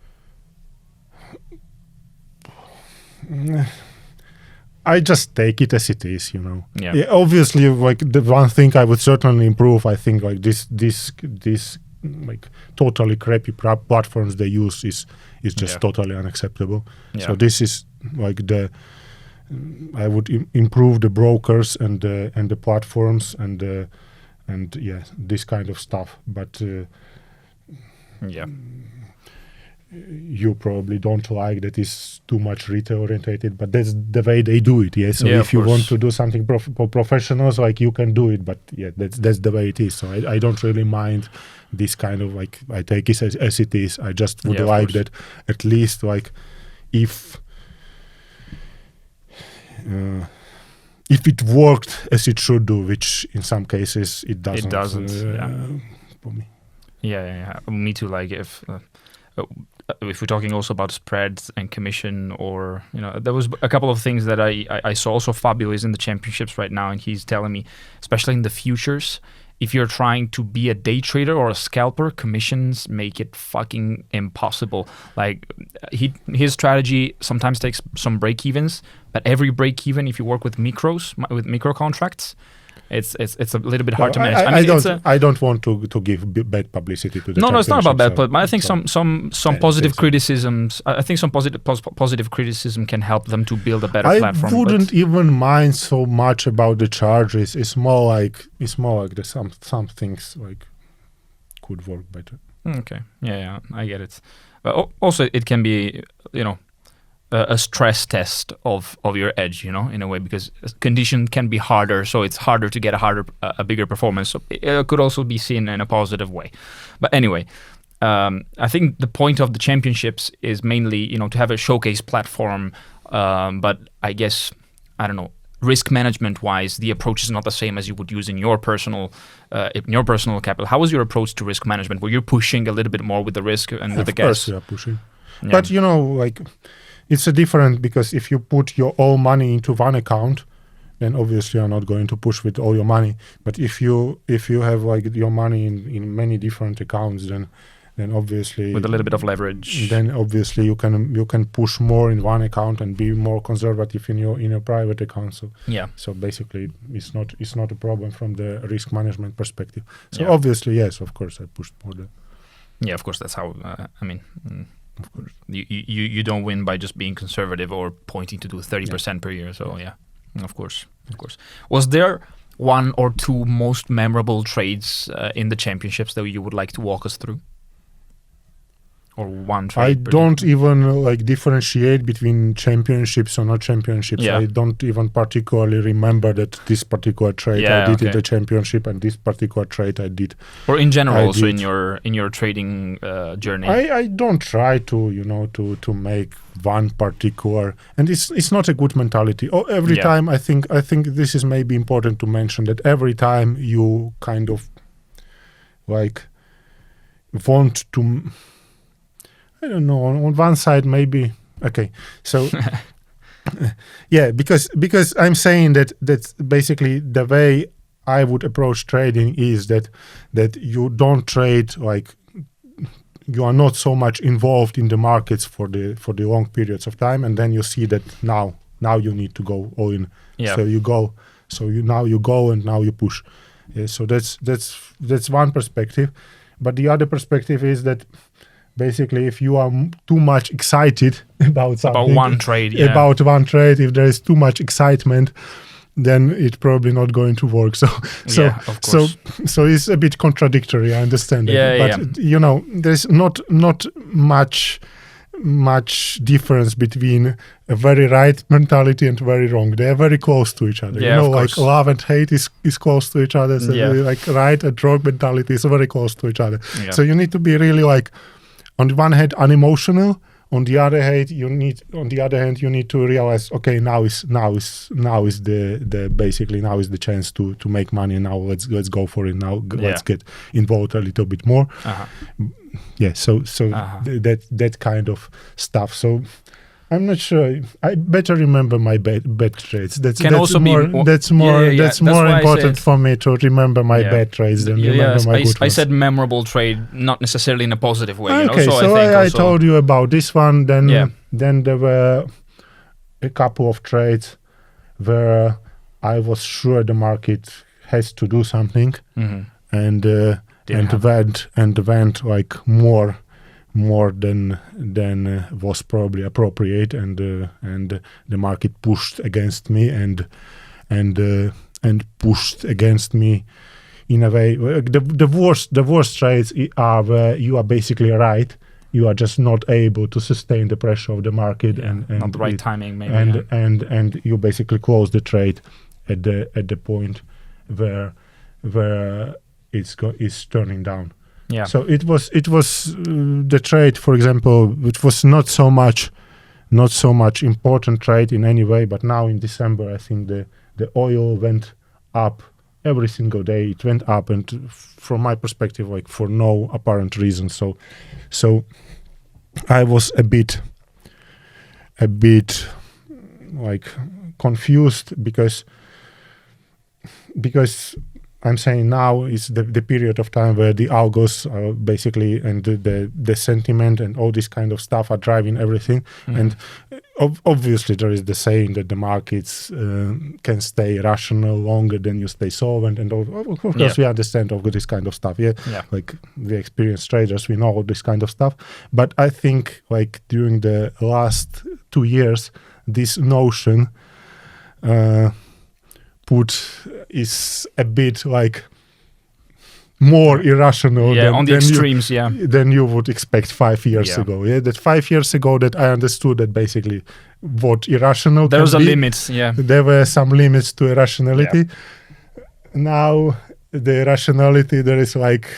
Speaker 2: I just take it as it is, you know.
Speaker 1: Yeah.
Speaker 2: Obviously, like the one thing I would certainly improve, I think, like this like totally crappy platforms they use is just totally unacceptable.
Speaker 1: Yeah.
Speaker 2: So this is like I would improve the brokers and the platforms and this kind of stuff. But you probably don't like that is too much retail orientated, but that's the way they do it. So if you want to do something for professionals, like you can do it, but that's the way it is. So I don't really mind this kind of, like, I take it as it is. I just would like that at least, like, if it worked as it should do, which in some cases it doesn't.
Speaker 1: It doesn't.
Speaker 2: For me.
Speaker 1: Yeah. Me too. Like if we're talking also about spreads and commission, or there was a couple of things that I saw. Also, Fabio is in the championships right now, and he's telling me, especially in the futures, if you're trying to be a day trader or a scalper, commissions make it fucking impossible. Like his strategy sometimes takes some break evens, but every break even, if you work with micro contracts, it's a little bit hard to manage.
Speaker 2: I don't want to give bad publicity to the
Speaker 1: No, it's not about bad, but I think some positive criticisms. I think some positive criticism can help them to build a better platform.
Speaker 2: I wouldn't even mind so much about the charges. It's more like some things like could work better.
Speaker 1: Okay, yeah, I get it. But also, it can be a stress test of your edge, in a way, because condition can be harder, so it's harder to get a bigger performance. So it could also be seen in a positive way. But anyway, I think the point of the championships is mainly, to have a showcase platform. But I guess, I don't know, risk management wise, the approach is not the same as you would use in your personal capital. How was your approach to risk management? Were you pushing a little bit more with the risk and with the gas?
Speaker 2: Of course, we are pushing. Yeah. But like, it's a different, because if you put your all money into one account, then obviously you're not going to push with all your money. But if you have like your money in many different accounts, then obviously
Speaker 1: with a little bit of leverage,
Speaker 2: then obviously you can push more in one account and be more conservative in your private account. So basically it's not a problem from the risk management perspective. So obviously, yes, of course I pushed more there.
Speaker 1: Yeah, of course, that's how of course, you don't win by just being conservative or pointing to do 30% per year. So of course. Was there one or two most memorable trades in the championships that you would like to walk us through? or one trade?
Speaker 2: I don't even like differentiate between championships or not championships.
Speaker 1: Yeah.
Speaker 2: I don't even particularly remember that this particular trade I did in the championship and this particular trade I did.
Speaker 1: Or in general, also in your trading journey.
Speaker 2: I don't try to to make one particular, and it's not a good mentality. Every time I think this is maybe important to mention that every time you kind of like want to, I don't know, on one side maybe, okay, so yeah, because I'm saying that's basically the way I would approach trading is that you don't trade like, you are not so much involved in the markets for the long periods of time, and then you see that now you need to go all in.
Speaker 1: Yeah.
Speaker 2: So you go, now you go and now you push. Yeah, so that's one perspective, but the other perspective is that basically if you are too much excited about something,
Speaker 1: about one trade,
Speaker 2: if there is too much excitement, then it's probably not going to work. So it's a bit contradictory. I understand that, but there's not much difference between a very right mentality and very wrong. They are very close to each other. Like love and hate is close to each other. So like right and wrong mentality is very close to each other. Yeah. So you need to be really like, on the one hand, unemotional. On the other hand, you need to realize, okay, now is the chance to make money. Now let's go for it. Now let's get involved a little bit more. Yeah, so that kind of stuff. So I'm not sure. I better remember my bad trades. That's more important for me to remember my bad trades than remember my good ones.
Speaker 1: I said memorable trade, not necessarily in a positive way.
Speaker 2: Okay, so I told you about this one. Then there were a couple of trades where I was sure the market has to do something, and went like more than was probably appropriate, and the market pushed against me and pushed against me in a way. The worst trades are where you are basically right. You are just not able to sustain the pressure of the market, and
Speaker 1: not the right timing, maybe.
Speaker 2: And you basically close the trade at the point where it's turning down.
Speaker 1: Yeah.
Speaker 2: So it was the trade, for example, which was not so much important trade in any way, but now in December I think the oil went up every single day. It went up, and from my perspective, like for no apparent reason. So I was a bit like confused because I'm saying now is the period of time where the algos basically, and the sentiment and all this kind of stuff are driving everything. And obviously there is the saying that the markets can stay rational longer than you stay solvent, and of course we understand all this kind of stuff. Like the experienced traders, we know all this kind of stuff. But I think like during the last 2 years, this notion is a bit like more irrational than you would expect 5 years ago. That 5 years ago that I understood that basically what irrational
Speaker 1: there was
Speaker 2: a
Speaker 1: limit.
Speaker 2: There were some limits to irrationality. Now the irrationality, there is like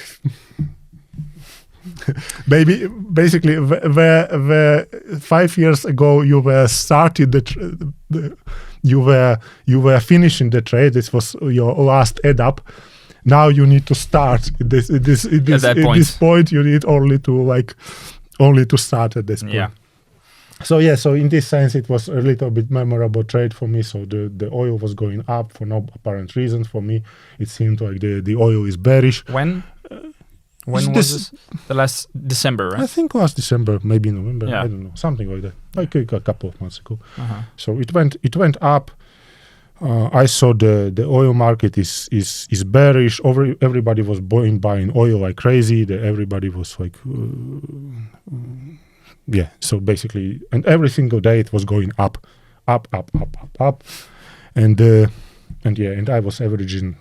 Speaker 2: basically where 5 years ago you were started you were finishing the trade. This was your last add up. Now you need to start this point. You need only to start at this point. So in this sense it was a little bit memorable trade for me. So the oil was going up for no apparent reason. For me it seemed like the oil is bearish.
Speaker 1: When was this? The last December, right?
Speaker 2: I think last December, maybe November. I don't know, something like that. Like a couple of months ago. So it went up. I saw the oil market is bearish. Everybody was buying oil like crazy. Everybody was like, So basically, and every single day it was going up, and I was averaging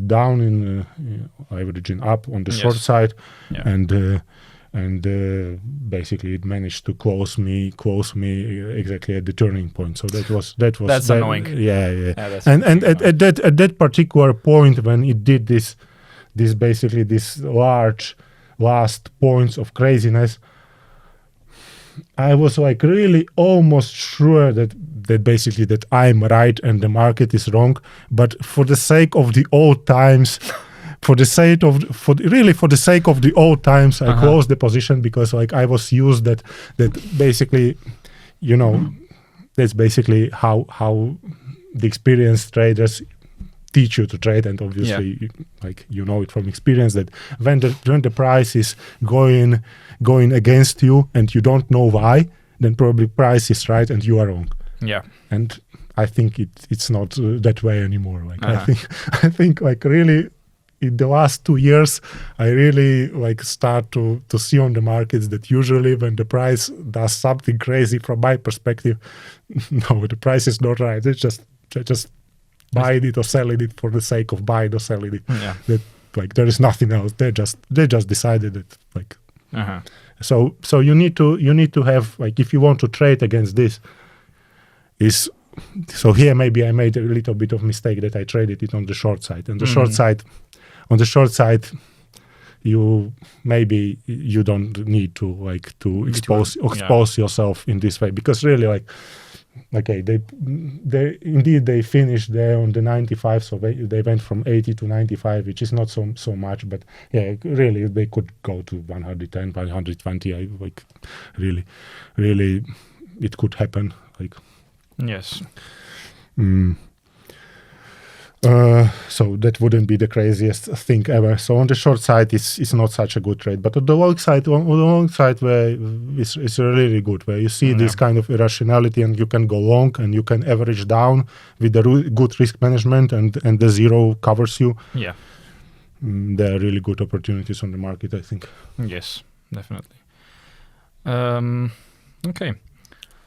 Speaker 2: down averaging up on the short side, basically it managed to close me exactly at the turning point. So that was
Speaker 1: That's annoying.
Speaker 2: Yeah.
Speaker 1: That's
Speaker 2: And
Speaker 1: really
Speaker 2: at that particular point when it did this basically this large last points of craziness, I was like really almost sure that basically that I'm right and the market is wrong. But for the sake of the old times, for the sake of the old times, I closed the position because like I was used that basically, that's basically how the experienced traders teach you to trade, and obviously like it from experience that when the price is going against you and you don't know why, then probably price is right and you are wrong.
Speaker 1: Yeah.
Speaker 2: And I think it's not that way anymore. Like I think like really in the last 2 years I really like start to see on the markets that usually when the price does something crazy from my perspective, no, the price is not right. They just buying it or selling it for the sake of buying or selling it.
Speaker 1: Yeah.
Speaker 2: That like there is nothing else. They just decided that like. So you need to have like, if you want to trade against this, so here maybe I made a little bit of mistake that I traded it on the short side. And on the short side, you don't need to like to expose yourself in this way, because really like, okay, they finished there on the 95, so they went from 80 to 95, which is not so much, but yeah, really they could go to 110, 120. I like really it could happen. Like
Speaker 1: yes.
Speaker 2: So that wouldn't be the craziest thing ever. So on the short side, it's not such a good trade. But on the long side, where it's really good, where you see this kind of irrationality, and you can go long and you can average down with the good risk management, and the zero covers you.
Speaker 1: Yeah,
Speaker 2: there are really good opportunities on the market, I think.
Speaker 1: Yes, definitely. Okay.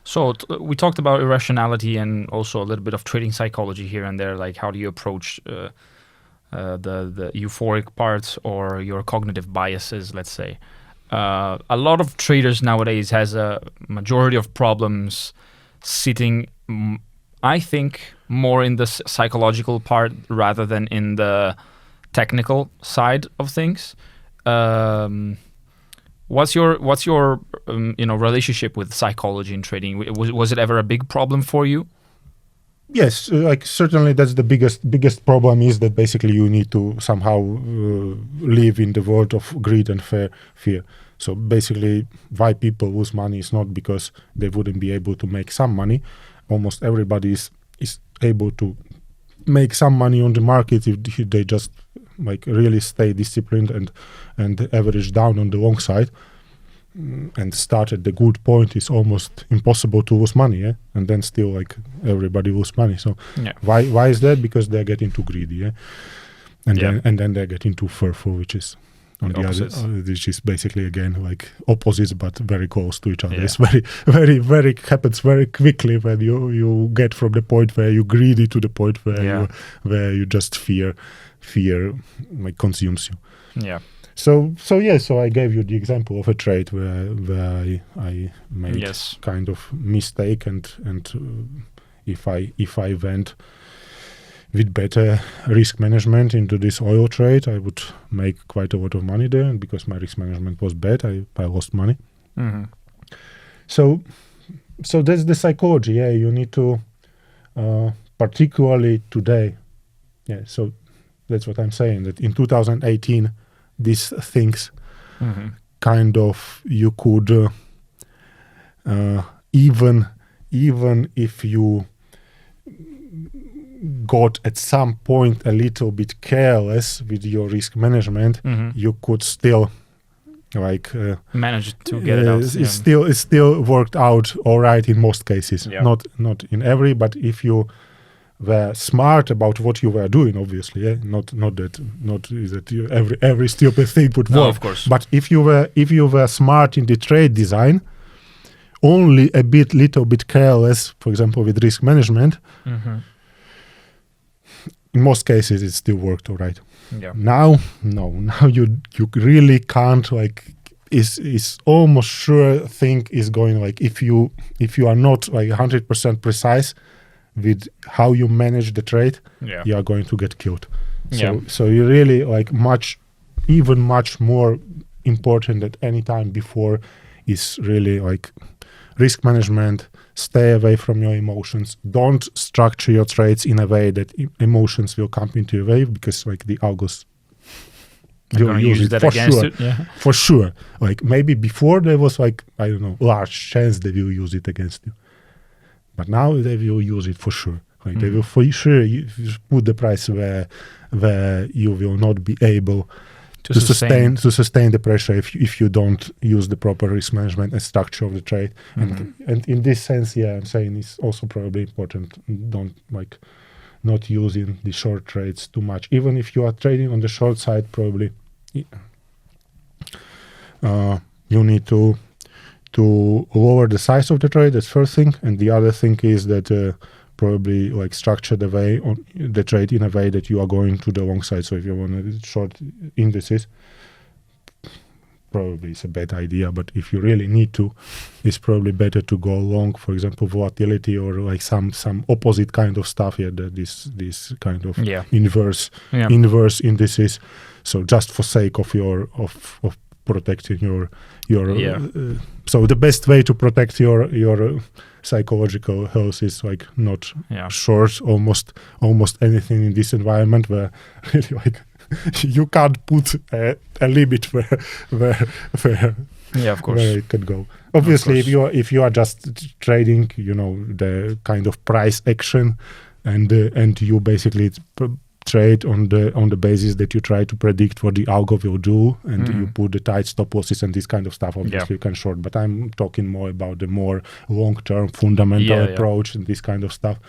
Speaker 1: So we talked about irrationality and also a little bit of trading psychology here and there, like how do you approach the euphoric parts or your cognitive biases, let's say. A lot of traders nowadays has a majority of problems sitting, I think, more in the psychological part rather than in the technical side of things. What's your relationship with psychology in trading? Was it ever a big problem for you?
Speaker 2: Yes, like certainly that's the biggest problem, is that basically you need to somehow live in the world of greed and fear. So basically why people lose money is not because they wouldn't be able to make some money. Almost everybody is able to make some money on the market if they just like really stay disciplined and average down on the long side and start at the good point. Is almost impossible to lose money, and then still like everybody lose money. So why is that? Because they're getting too greedy, and then they're getting too fearful, which is on the other, which is basically again like opposites but very close to each other. It's very very very happens very quickly when you get from the point where you're greedy to the point where you just fear like consumes you.
Speaker 1: Yeah.
Speaker 2: So I gave you the example of a trade where I made kind of mistake, and if I went with better risk management into this oil trade, I would make quite a lot of money there. And because my risk management was bad, I lost money.
Speaker 1: Mm-hmm.
Speaker 2: So that's the psychology. Yeah, you need to, particularly today. Yeah, so that's what I'm saying. That in 2018, these things kind of you could even if you got at some point a little bit careless with your risk management, you could still like
Speaker 1: manage to get it out.
Speaker 2: It still worked out all right in most cases. Not in every, but if you were smart about what you were doing, obviously, not that you, every stupid thing would work.
Speaker 1: Of course.
Speaker 2: But if you were smart in the trade design, only little bit careless, for example, with risk management, in most cases it still worked all right.
Speaker 1: Yeah.
Speaker 2: Now you really can't like is almost sure thing is going like if you are not like 100% precise with how you manage the trade, you are going to get killed. So you really like much more important at any time before is really like risk management. Stay away from your emotions. Don't structure your trades in a way that emotions will come into your way, because like the algos will use it for sure. For sure. Like maybe before there was like, I don't know, large chance they will use it against you. But now they will use it for sure. Like they will for sure put the price where you will not be able to sustain the pressure if you don't use the proper risk management and structure of the trade. And in this sense, I'm saying it's also probably important. Don't like not using the short trades too much. Even if you are trading on the short side, probably you need to lower the size of the trade. That's first thing. And the other thing is that probably like structure the trade in a way that you are going to the long side. So if you want to short indices, probably it's a bad idea. But if you really need to, it's probably better to go long, for example, volatility or like some opposite kind of stuff. This kind of inverse indices. So just for sake of your of protecting your so the best way to protect your psychological health is like not short almost anything in this environment where really like you can't put a limit where
Speaker 1: of course
Speaker 2: where it could go. Obviously, if you are just trading, the kind of price action, and you basically trade on the basis that you try to predict what the algo will do, and you put the tight stop losses and this kind of stuff. Obviously, you can short, but I'm talking more about the more long-term fundamental approach and this kind of stuff,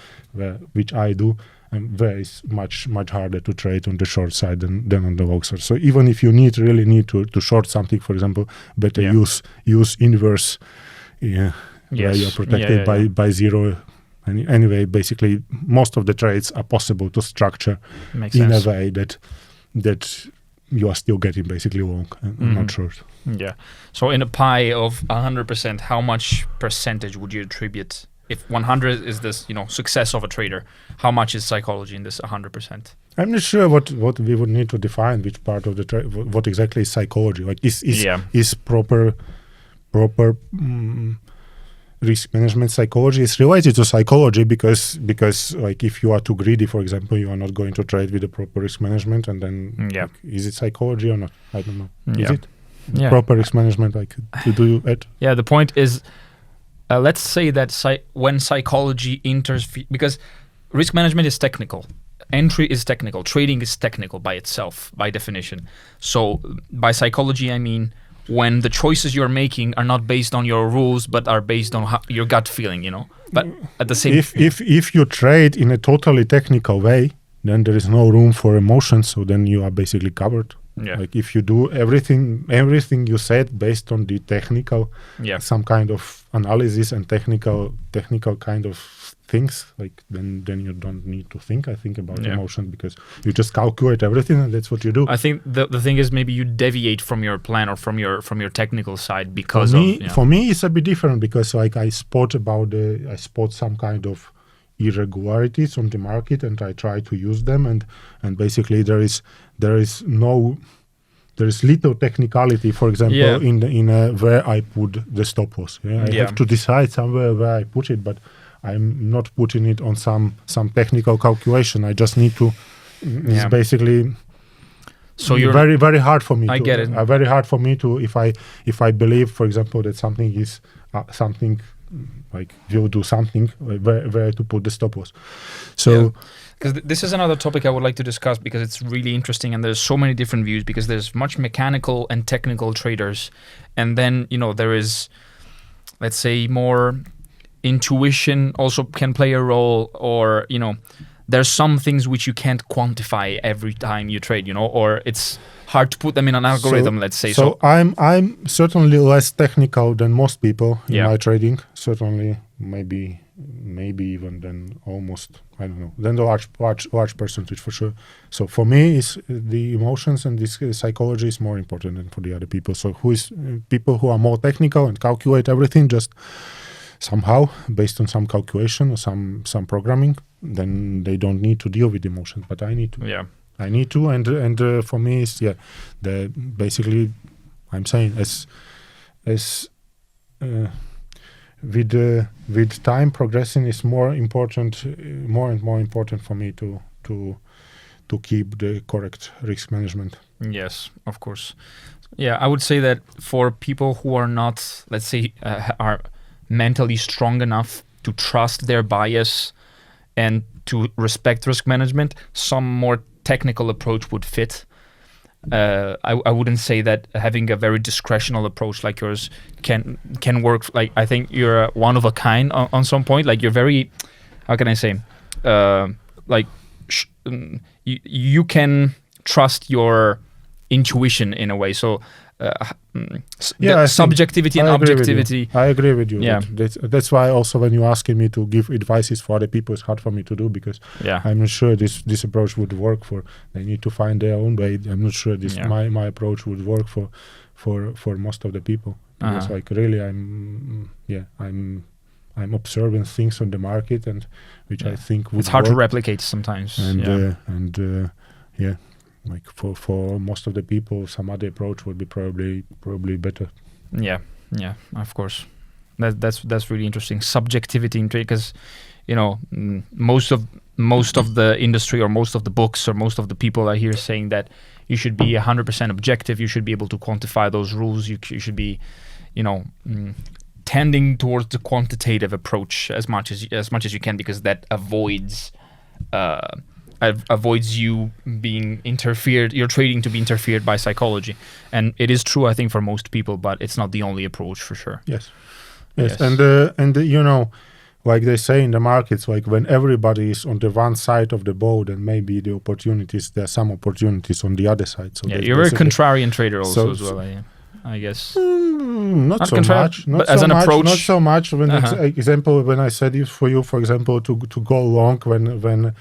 Speaker 2: which I do, and where it's much harder to trade on the short side than on the long side. So even if you really need to short something, for example, better use inverse, where you're protected by zero. And anyway, basically, most of the trades are possible to structure in a way that you are still getting basically long and not short.
Speaker 1: Yeah. So in a pie of 100%, how much percentage would you attribute? If 100 is this, success of a trader, how much is psychology in this 100%?
Speaker 2: I'm not sure what we would need to define which part of the trade, what exactly is psychology. Like is proper. Risk management psychology is related to psychology because like if you are too greedy, for example, you are not going to trade with the proper risk management, and then like, is it psychology or not? I don't know. Is it proper risk management? Like do you add?
Speaker 1: Yeah, the point is, let's say that when psychology enters, because risk management is technical, entry is technical, trading is technical by itself, by definition. So by psychology, I mean when the choices you're making are not based on your rules, but are based on your gut feeling, But at the same,
Speaker 2: if you trade in a totally technical way, then there is no room for emotions. So then you are basically covered. Yeah. Like if you do everything you said based on the technical, some kind of analysis and technical kind of things, like then you don't need to think, I think, about emotion, because you just calculate everything and that's what you do.
Speaker 1: I think the thing is maybe you deviate from your plan or from your technical side because
Speaker 2: for me it's a bit different, because like I spot some kind of irregularities on the market and I try to use them, and basically there is little technicality, for example, in where I put the stop loss. I have to decide somewhere where I put it, but I'm not putting it on some technical calculation. I just need to. It's basically very, very hard for me.
Speaker 1: I get it.
Speaker 2: Very hard for me to if I believe, for example, that something is something like will do something, where to put the stop loss. So.
Speaker 1: Because this is another topic I would like to discuss, because it's really interesting and there's so many different views, because there's much mechanical and technical traders, and then there is, let's say, more intuition also can play a role, or there's some things which you can't quantify every time you trade, or it's hard to put them in an algorithm, let's say.
Speaker 2: So I'm certainly less technical than most people in my trading. Certainly, maybe maybe even then almost, I don't know, then the large percentage for sure. So for me, is the emotions and this psychology is more important than for the other people. So people who are more technical and calculate everything just somehow based on some calculation or some programming, then they don't need to deal with emotions. But I need to.
Speaker 1: Yeah.
Speaker 2: I need to, and for me, it's basically, I'm saying as with time progressing is more and more important for me to keep the correct risk management.
Speaker 1: Yes, of course. Yeah, I would say that for people who are not, let's say, are mentally strong enough to trust their bias and to respect risk management, some more technical approach would fit. I wouldn't say that having a very discretional approach like yours can work. Like, I think you're one of a kind on some point. Like, you're very, how can I say, you can trust your intuition in a way. So subjectivity and objectivity.
Speaker 2: I agree with you.
Speaker 1: Yeah.
Speaker 2: That's why also when you asking me to give advices for other people, it's hard for me to do, because I'm not sure this approach would work for. They need to find their own way. I'm not sure my approach would work for most of the people. Because like really, I'm observing things on the market and which I think would.
Speaker 1: It's hard
Speaker 2: work.
Speaker 1: to replicate sometimes.
Speaker 2: Like for most of the people, some other approach would be probably better.
Speaker 1: Yeah, of course. That's really interesting. Subjectivity in trade, because most of the industry or most of the books or most of the people I hear saying that you should be 100% objective. You should be able to quantify those rules. You should be, tending towards the quantitative approach as much as you can, because that avoids you being interfered, your trading to be interfered by psychology. And it is true, I think, for most people, but it's not the only approach for sure.
Speaker 2: Yes. And like they say in the markets, like when everybody is on the one side of the boat, and maybe there are some opportunities on the other side. So
Speaker 1: you're a contrarian trader also as well, I guess.
Speaker 2: Not so much.
Speaker 1: But as an approach,
Speaker 2: not so much. When example, when I said it for you, for example, to go long when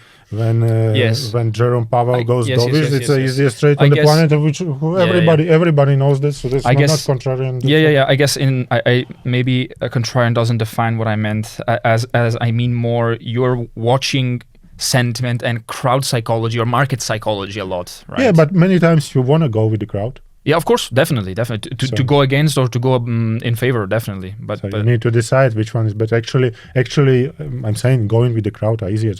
Speaker 2: Jerome Powell goes dovish, it's the easiest trade on the planet, which everybody knows this. So that's not contrarian.
Speaker 1: I guess I maybe a contrarian doesn't define what I meant, as I mean more you're watching sentiment and crowd psychology or market psychology a lot, right? Yeah,
Speaker 2: but many times you want to go with the crowd.
Speaker 1: Yeah, of course, definitely. To go against or to go in favor, definitely. But
Speaker 2: you need to decide which one is better. Actually, I'm saying going with the crowd are easier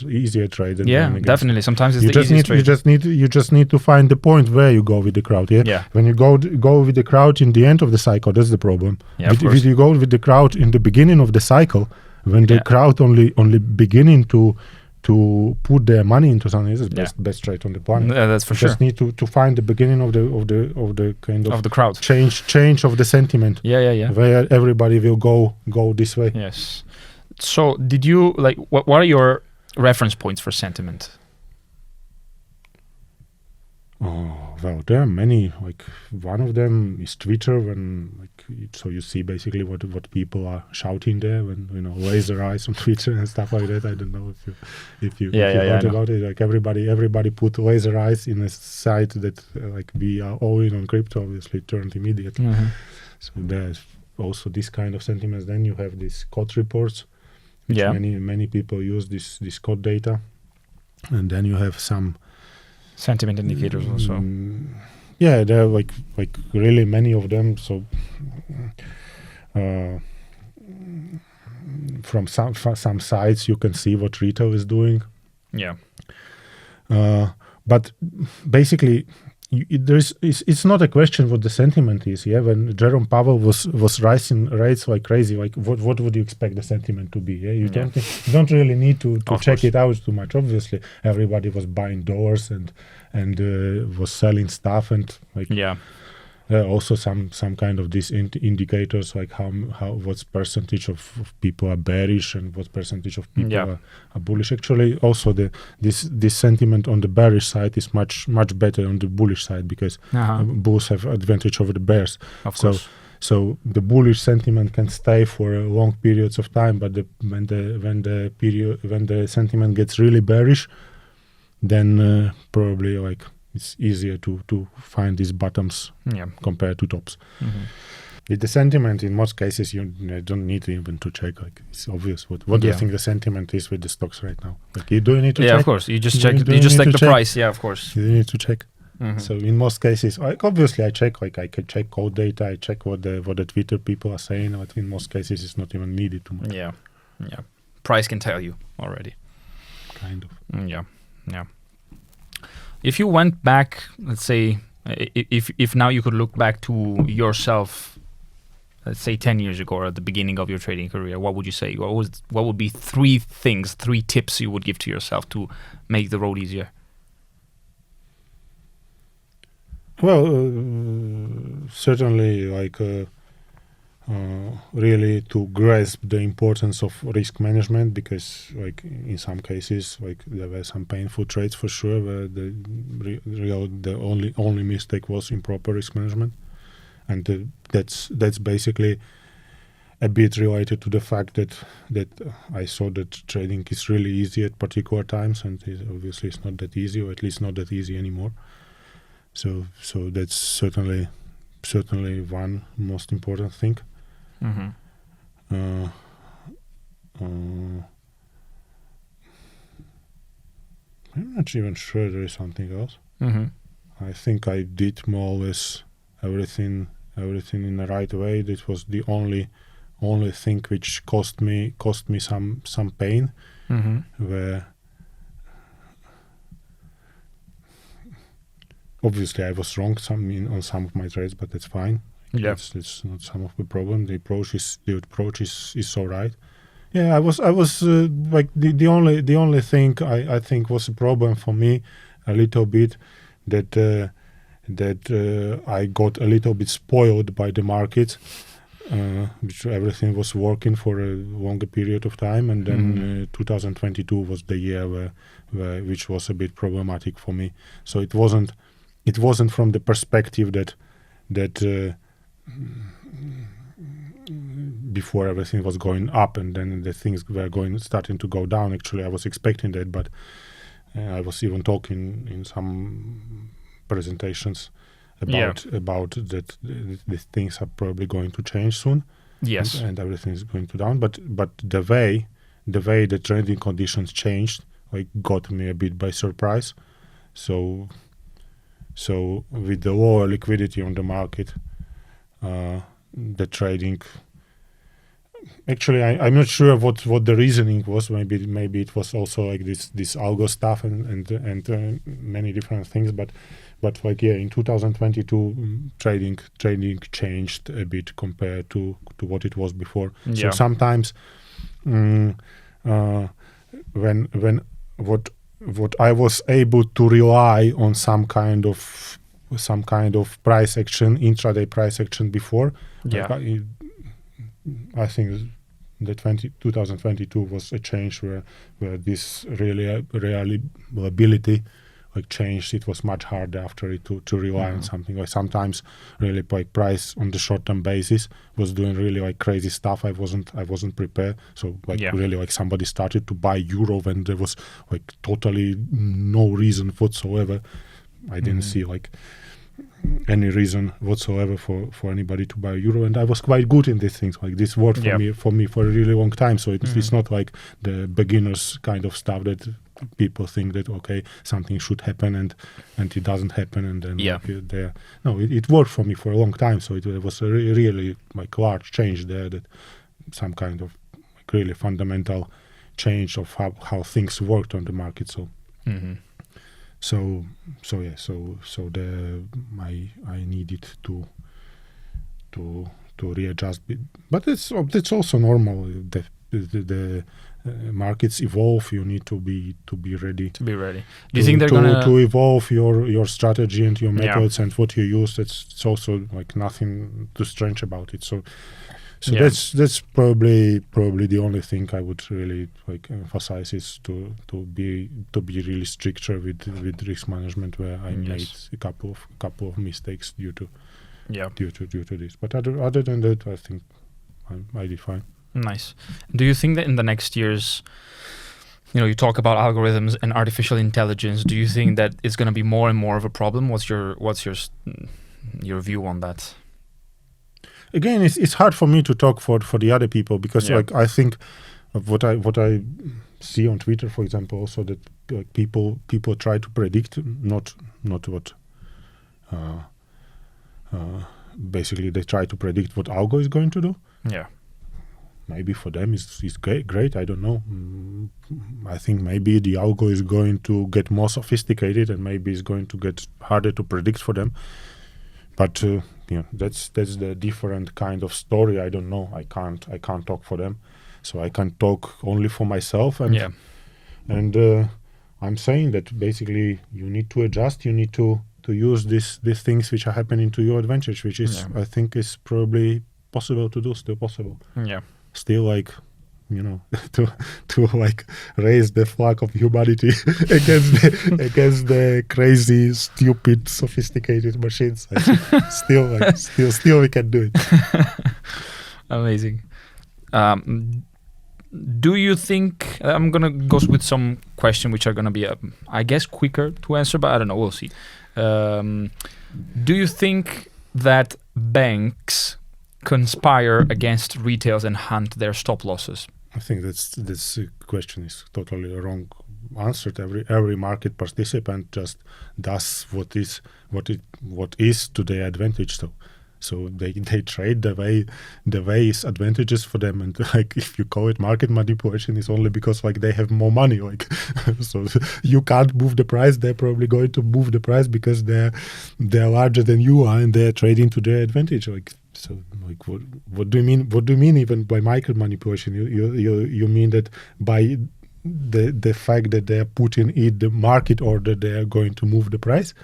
Speaker 2: trade than going against.
Speaker 1: Definitely. Sometimes it's the easiest trade.
Speaker 2: You just need to find the point where you go with the crowd. Yeah. When you go with the crowd in the end of the cycle, that's the problem.
Speaker 1: Yeah,
Speaker 2: if you go with the crowd in the beginning of the cycle, when the crowd only beginning to put their money into something, is the best trade on the planet.
Speaker 1: Yeah, that's for sure.
Speaker 2: Just need to find the beginning of the kind of
Speaker 1: the crowd
Speaker 2: change of the sentiment.
Speaker 1: Yeah.
Speaker 2: Where everybody will go this way.
Speaker 1: Yes. So did you what are your reference points for sentiment?
Speaker 2: Oh, well, there are many. Like one of them is Twitter, so you see basically what people are shouting there when laser eyes on Twitter and stuff like that. I don't know if you heard about it. Like everybody put laser eyes in a site that like we are all in on crypto. Obviously, turned immediately. Mm-hmm. So there's also this kind of sentiments. Then you have these COD reports, which many people use this COD data, and then you have some
Speaker 1: sentiment indicators also.
Speaker 2: There are like really many of them. So from some sites you can see what retail is doing.
Speaker 1: Yeah.
Speaker 2: But basically, it's not a question what the sentiment is. Yeah, when Jerome Powell was rising rates like crazy, like what would you expect the sentiment to be? Yeah, you don't really need to check it out too much. Obviously, everybody was buying dollars and was selling stuff and also some kind of these indicators like how what percentage of people are bearish and what percentage of people are bullish. Actually, also this sentiment on the bearish side is much better on the bullish side because bulls have advantage over the bears.
Speaker 1: Of course.
Speaker 2: So the bullish sentiment can stay for long periods of time, but when the sentiment gets really bearish, then probably like it's easier to find these bottoms compared to tops. With the sentiment, in most cases, you don't need even to check. Like it's obvious. What do you think the sentiment is with the stocks right now? Like you do need to check.
Speaker 1: Yeah, of course. You just check. You just like the price. Yeah, of course.
Speaker 2: You need to check. So in most cases, obviously I check. Like I can check code data. I check what the Twitter people are saying. But in most cases, it's not even needed too much.
Speaker 1: Yeah. Price can tell you already.
Speaker 2: Kind of.
Speaker 1: Yeah. If you went back, let's say, if now you could look back to yourself, let's say 10 years ago or at the beginning of your trading career, what would you say? What would be 3 tips you would give to yourself to make the road easier?
Speaker 2: Well, certainly like really to grasp the importance of risk management, because like in some cases like there were some painful trades for sure where the only mistake was improper risk management, and that's basically a bit related to the fact that I saw that trading is really easy at particular times, and obviously it's not that easy, or at least not that easy anymore. So that's certainly one most important thing. I'm not even sure there is something else. I think I did more or less everything in the right way. This was the only thing which cost me some pain, where obviously I was wrong on some of my trades, but that's fine.
Speaker 1: Yeah,
Speaker 2: it's not some of the problem. The approach is so right. Yeah, I was like the only thing I think was a problem for me a little bit, that I got a little bit spoiled by the market, which everything was working for a longer period of time, and then 2022 was the year which was a bit problematic for me. So it wasn't from the perspective that before everything was going up and then the things were starting to go down. Actually, I was expecting that, but I was even talking in some presentations about that the things are probably going to change soon.
Speaker 1: Yes,
Speaker 2: and everything is going to down. But the way the trading conditions changed, like, got me a bit by surprise. So with the lower liquidity on the market, the trading, actually I'm not sure what the reasoning was. Maybe it was also like this algo stuff and many different things, but like, yeah, in 2022 trading changed a bit compared to what it was before. So sometimes when what I was able to rely on some kind of price action, intraday price action before.
Speaker 1: Yeah.
Speaker 2: Like I think that 2022 was a change where this reliability like changed. It was much harder after it to rely on something. Like sometimes really like price on the short-term basis was doing really like crazy stuff. I wasn't prepared. So like really like somebody started to buy euro when there was like totally no reason whatsoever. I didn't see like any reason whatsoever for anybody to buy euro, and I was quite good in these things. Like this worked for me for a really long time. So it's not like the beginners kind of stuff that people think that okay, something should happen and it doesn't happen, and then it worked for me for a long time. So it was a really like large change there, that some kind of like really fundamental change of how things worked on the market. So So I needed to readjust, but it's also normal. The markets evolve. You need to be ready.
Speaker 1: To be ready. Do you think they're
Speaker 2: to evolve your strategy and your methods and what you use? It's also like nothing too strange about it. So that's probably the only thing I would really like emphasize is to be really stricter with risk management, where I made a couple of mistakes due to due to this. But other than that, I think I define.
Speaker 1: Nice. Do you think that in the next years, you talk about algorithms and artificial intelligence, do you think that it's going to be more and more of a problem? What's your view on that?
Speaker 2: Again, it's hard for me to talk for the other people because I think of what I see on Twitter, for example, also that people try to predict not what basically they try to predict what algo is going to do.
Speaker 1: Yeah.
Speaker 2: Maybe for them it's great. I don't know. I think maybe the algo is going to get more sophisticated and maybe it's going to get harder to predict for them. But that's the different kind of story. I don't know. I can't talk for them, so I can talk only for myself. And I'm saying that basically you need to adjust. You need to use these things which are happening to your advantage, which is I think is probably possible to do. Still possible.
Speaker 1: Yeah.
Speaker 2: Still to like raise the flag of humanity against the crazy, stupid, sophisticated machines. Still we can do it.
Speaker 1: Amazing. Do you think I'm gonna go with some questions which are gonna be, I guess, quicker to answer, but I don't know. We'll see. Do you think that banks conspire against retails and hunt their stop losses?
Speaker 2: I think this question is totally wrong answered. Every market participant just does what is to their advantage. So they trade the way is advantages for them, and like if you call it market manipulation, it's only because like they have more money. Like so you can't move the price. They're probably going to move the price because they're larger than you are and they're trading to their advantage. Like so, like what do you mean? What do you mean even by market manipulation? You mean that by the fact that they're putting in the market order, they are going to move the price?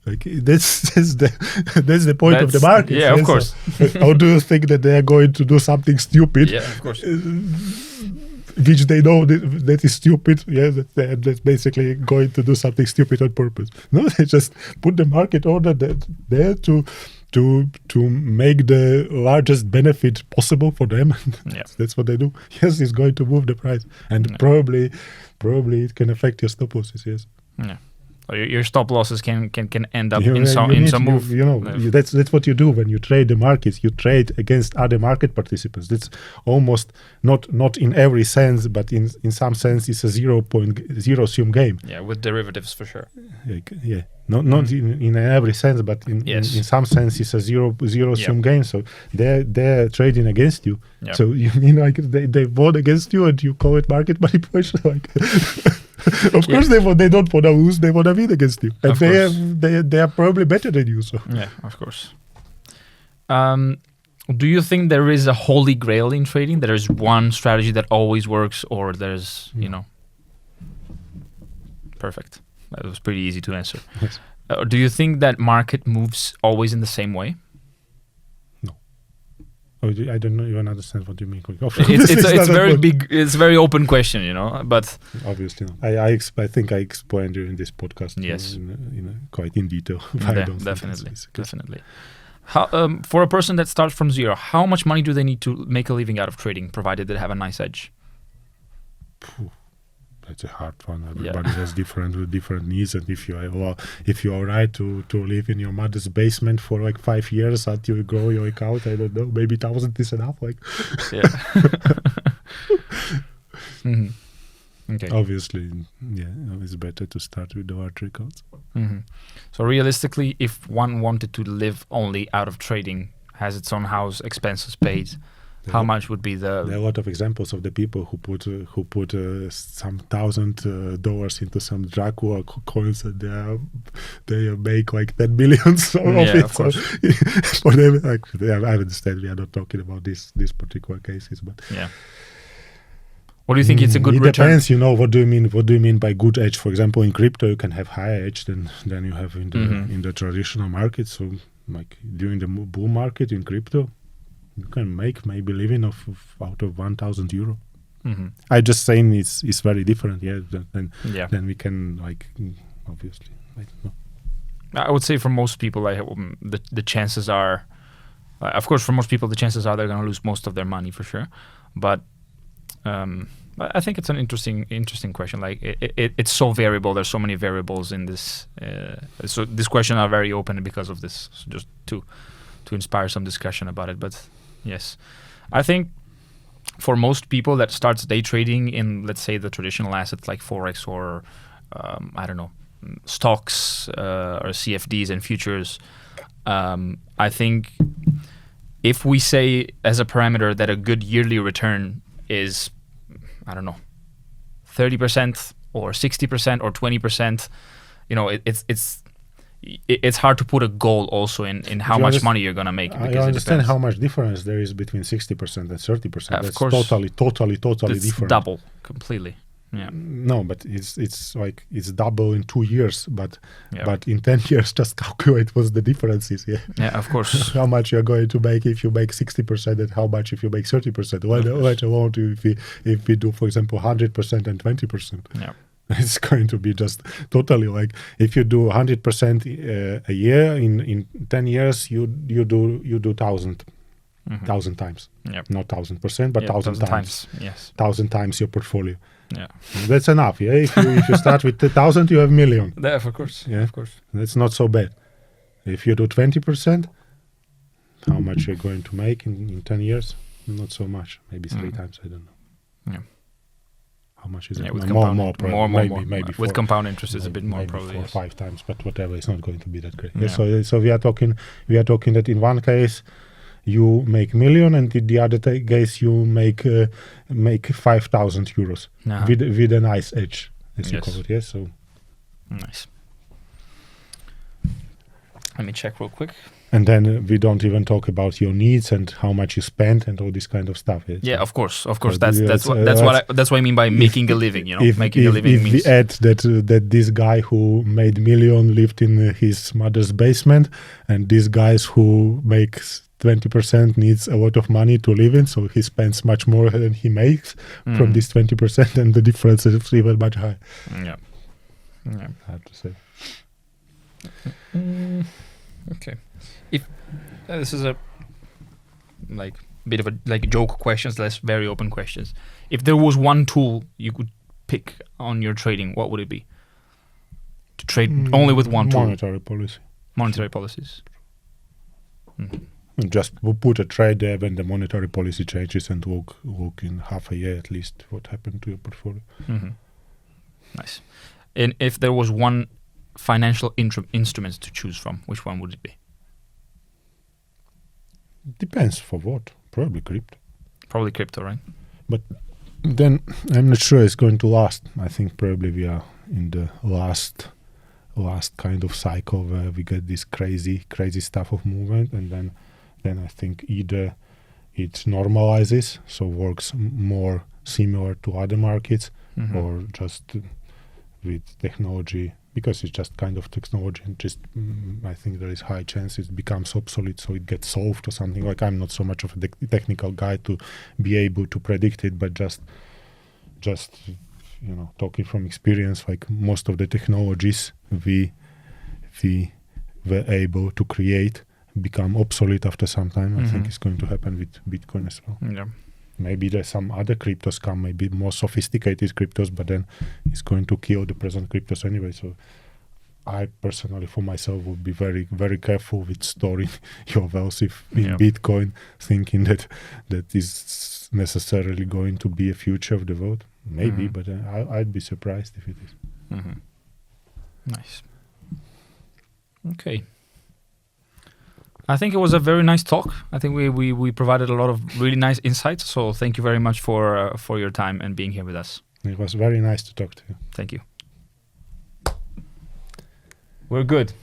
Speaker 2: Like that's the point of the market.
Speaker 1: Yeah, of course.
Speaker 2: How do you think that they are going to do something stupid?
Speaker 1: Yeah, of course.
Speaker 2: Which they know that is stupid. Yeah, that's basically going to do something stupid on purpose. No, they just put the market order there to make the largest benefit possible for them. That's what they do. Yes, it's going to move the price, and probably it can affect your stop losses. Yes.
Speaker 1: Yeah. Your stop losses can end up in some move.
Speaker 2: That's what you do when you trade the markets. You trade against other market participants. That's almost not in every sense, but in some sense, it's a 0.0 sum game.
Speaker 1: Yeah, with derivatives for sure.
Speaker 2: Yeah, not in every sense, but in some sense, it's a zero sum game. So they're trading against you. Yep. So you mean like they vote against you, and you call it market manipulation? Like. Of course they don't want to lose, they want to win against you. And they are probably better than you. So
Speaker 1: yeah, of course. Do you think there is a holy grail in trading? There is one strategy that always works, or there's, Perfect. That was pretty easy to answer.
Speaker 2: Yes.
Speaker 1: Do you think that market moves always in the same way?
Speaker 2: I don't know even understand what you mean.
Speaker 1: It's very big. It's a very open question, But
Speaker 2: obviously, I think I explained during this podcast.
Speaker 1: Yes,
Speaker 2: quite in detail.
Speaker 1: Definitely. How, for a person that starts from zero, how much money do they need to make a living out of trading, provided they have a nice edge?
Speaker 2: That's a hard one. Everybody has different needs, and if you are right to live in your mother's basement for like 5 years until you grow your account, I don't know, maybe 1,000 is enough. Like,
Speaker 1: yeah. Mm-hmm. Okay.
Speaker 2: Obviously, it's better to start with the larger accounts.
Speaker 1: Mm-hmm. So realistically, if one wanted to live only out of trading, has its own house, expenses paid. How much would be the?
Speaker 2: There are a lot of examples of the people who put some $1,000 into some Dracula coins, and they make like 10 million of it.
Speaker 1: Of course.
Speaker 2: For them, I understand. We are not talking about these particular cases, but
Speaker 1: yeah. What do you think? It's a good return?
Speaker 2: It depends. What do you mean? What do you mean by good edge? For example, in crypto, you can have higher edge than you have in the traditional market. So, like during the bull market in crypto, you can make maybe living out of €1,000.
Speaker 1: Mm-hmm.
Speaker 2: I'm just saying it's very different. Then we can obviously.
Speaker 1: I would say for most people, the chances are, of course, for most people, the chances are they're going to lose most of their money for sure. But I think it's an interesting question. Like it's so variable. There's so many variables in this. So this question are very open because of this. So just to inspire some discussion about it. But yes, I think for most people that starts day trading in, let's say, the traditional assets like Forex or I don't know, stocks or CFDs and futures, I think if we say as a parameter that a good yearly return is, I don't know, 30% or 60% or 20%, you know, it's hard to put a goal also in how much money you're gonna make.
Speaker 2: I understand how much difference there is between 60% and 30%.
Speaker 1: Of
Speaker 2: That's
Speaker 1: course,
Speaker 2: totally
Speaker 1: it's
Speaker 2: different.
Speaker 1: Double completely. Yeah.
Speaker 2: No, but it's like it's double in 2 years, but in 10 years, just calculate what the difference is. Yeah.
Speaker 1: Yeah, of course.
Speaker 2: How much you're going to make if you make 60%, and how much if you make 30%. Let alone if we do, for example, 100% and 20%.
Speaker 1: Yeah.
Speaker 2: It's going to be just totally like if you do 100% a year in 10 years, you do 1,000 times.
Speaker 1: Yeah.
Speaker 2: Not 1,000%, but 1,000 times.
Speaker 1: Yes.
Speaker 2: 1,000 times your portfolio.
Speaker 1: Yeah.
Speaker 2: That's enough. Yeah. If you start with 1,000, you have a million.
Speaker 1: Yeah, of course.
Speaker 2: Yeah.
Speaker 1: Of course.
Speaker 2: That's not so bad. If you do 20%, how much you're going to make in 10 years? Not so much. Maybe 3 times. I don't know.
Speaker 1: Yeah.
Speaker 2: How much is it?
Speaker 1: With
Speaker 2: More,
Speaker 1: maybe with compound interest is a bit more, probably.
Speaker 2: 4 or 5 times, but whatever. It's not going to be that great.
Speaker 1: Yeah.
Speaker 2: So we are talking that in one case you make million, and in the other case you make 5,000 euros with a nice edge, as you call it. Yes. So
Speaker 1: nice. Let me check real quick.
Speaker 2: And then we don't even talk about your needs and how much you spend and all this kind of stuff.
Speaker 1: Yeah, of course. That's what I mean by making a living. You know, making a living
Speaker 2: if
Speaker 1: means.
Speaker 2: We add that this guy who made million lived in his mother's basement, and these guys who makes 20% needs a lot of money to live in, so he spends much more than he makes from this 20%, and the difference is even much higher.
Speaker 1: Yeah.
Speaker 2: I have to say.
Speaker 1: Okay. If this is a bit of a joke questions, less very open questions. If there was one tool you could pick on your trading, what would it be? To trade only with one tool.
Speaker 2: Monetary policy.
Speaker 1: Monetary policies.
Speaker 2: Just put a trade there when the monetary policy changes, and look in half a year at least what happened to your portfolio.
Speaker 1: Nice. And if there was one financial instrument to choose from, which one would it be?
Speaker 2: Depends for what. Probably crypto.
Speaker 1: Probably crypto, right?
Speaker 2: But then I'm not sure it's going to last. I think probably we are in the last kind of cycle where we get this crazy stuff of movement, and then I think either it normalizes, so works more similar to other markets, or just with technology, because it's just kind of technology, and just I think there is high chance it becomes obsolete, so it gets solved or something. Like, I'm not so much of a technical guy to be able to predict it, but just talking from experience, like most of the technologies we were able to create become obsolete after some time. I think it's going to happen with Bitcoin as well.
Speaker 1: Yeah.
Speaker 2: Maybe there's some other cryptos come, maybe more sophisticated cryptos, but then it's going to kill the present cryptos anyway. So I personally, for myself, would be very, very careful with storing your wealth in Bitcoin, thinking that is necessarily going to be a future of the world. Maybe, but I'd be surprised if it is.
Speaker 1: Nice. Okay. I think it was a very nice talk. I think we provided a lot of really nice insights. So thank you very much for your time and being here with us.
Speaker 2: It was very nice to talk to you.
Speaker 1: Thank you. We're good.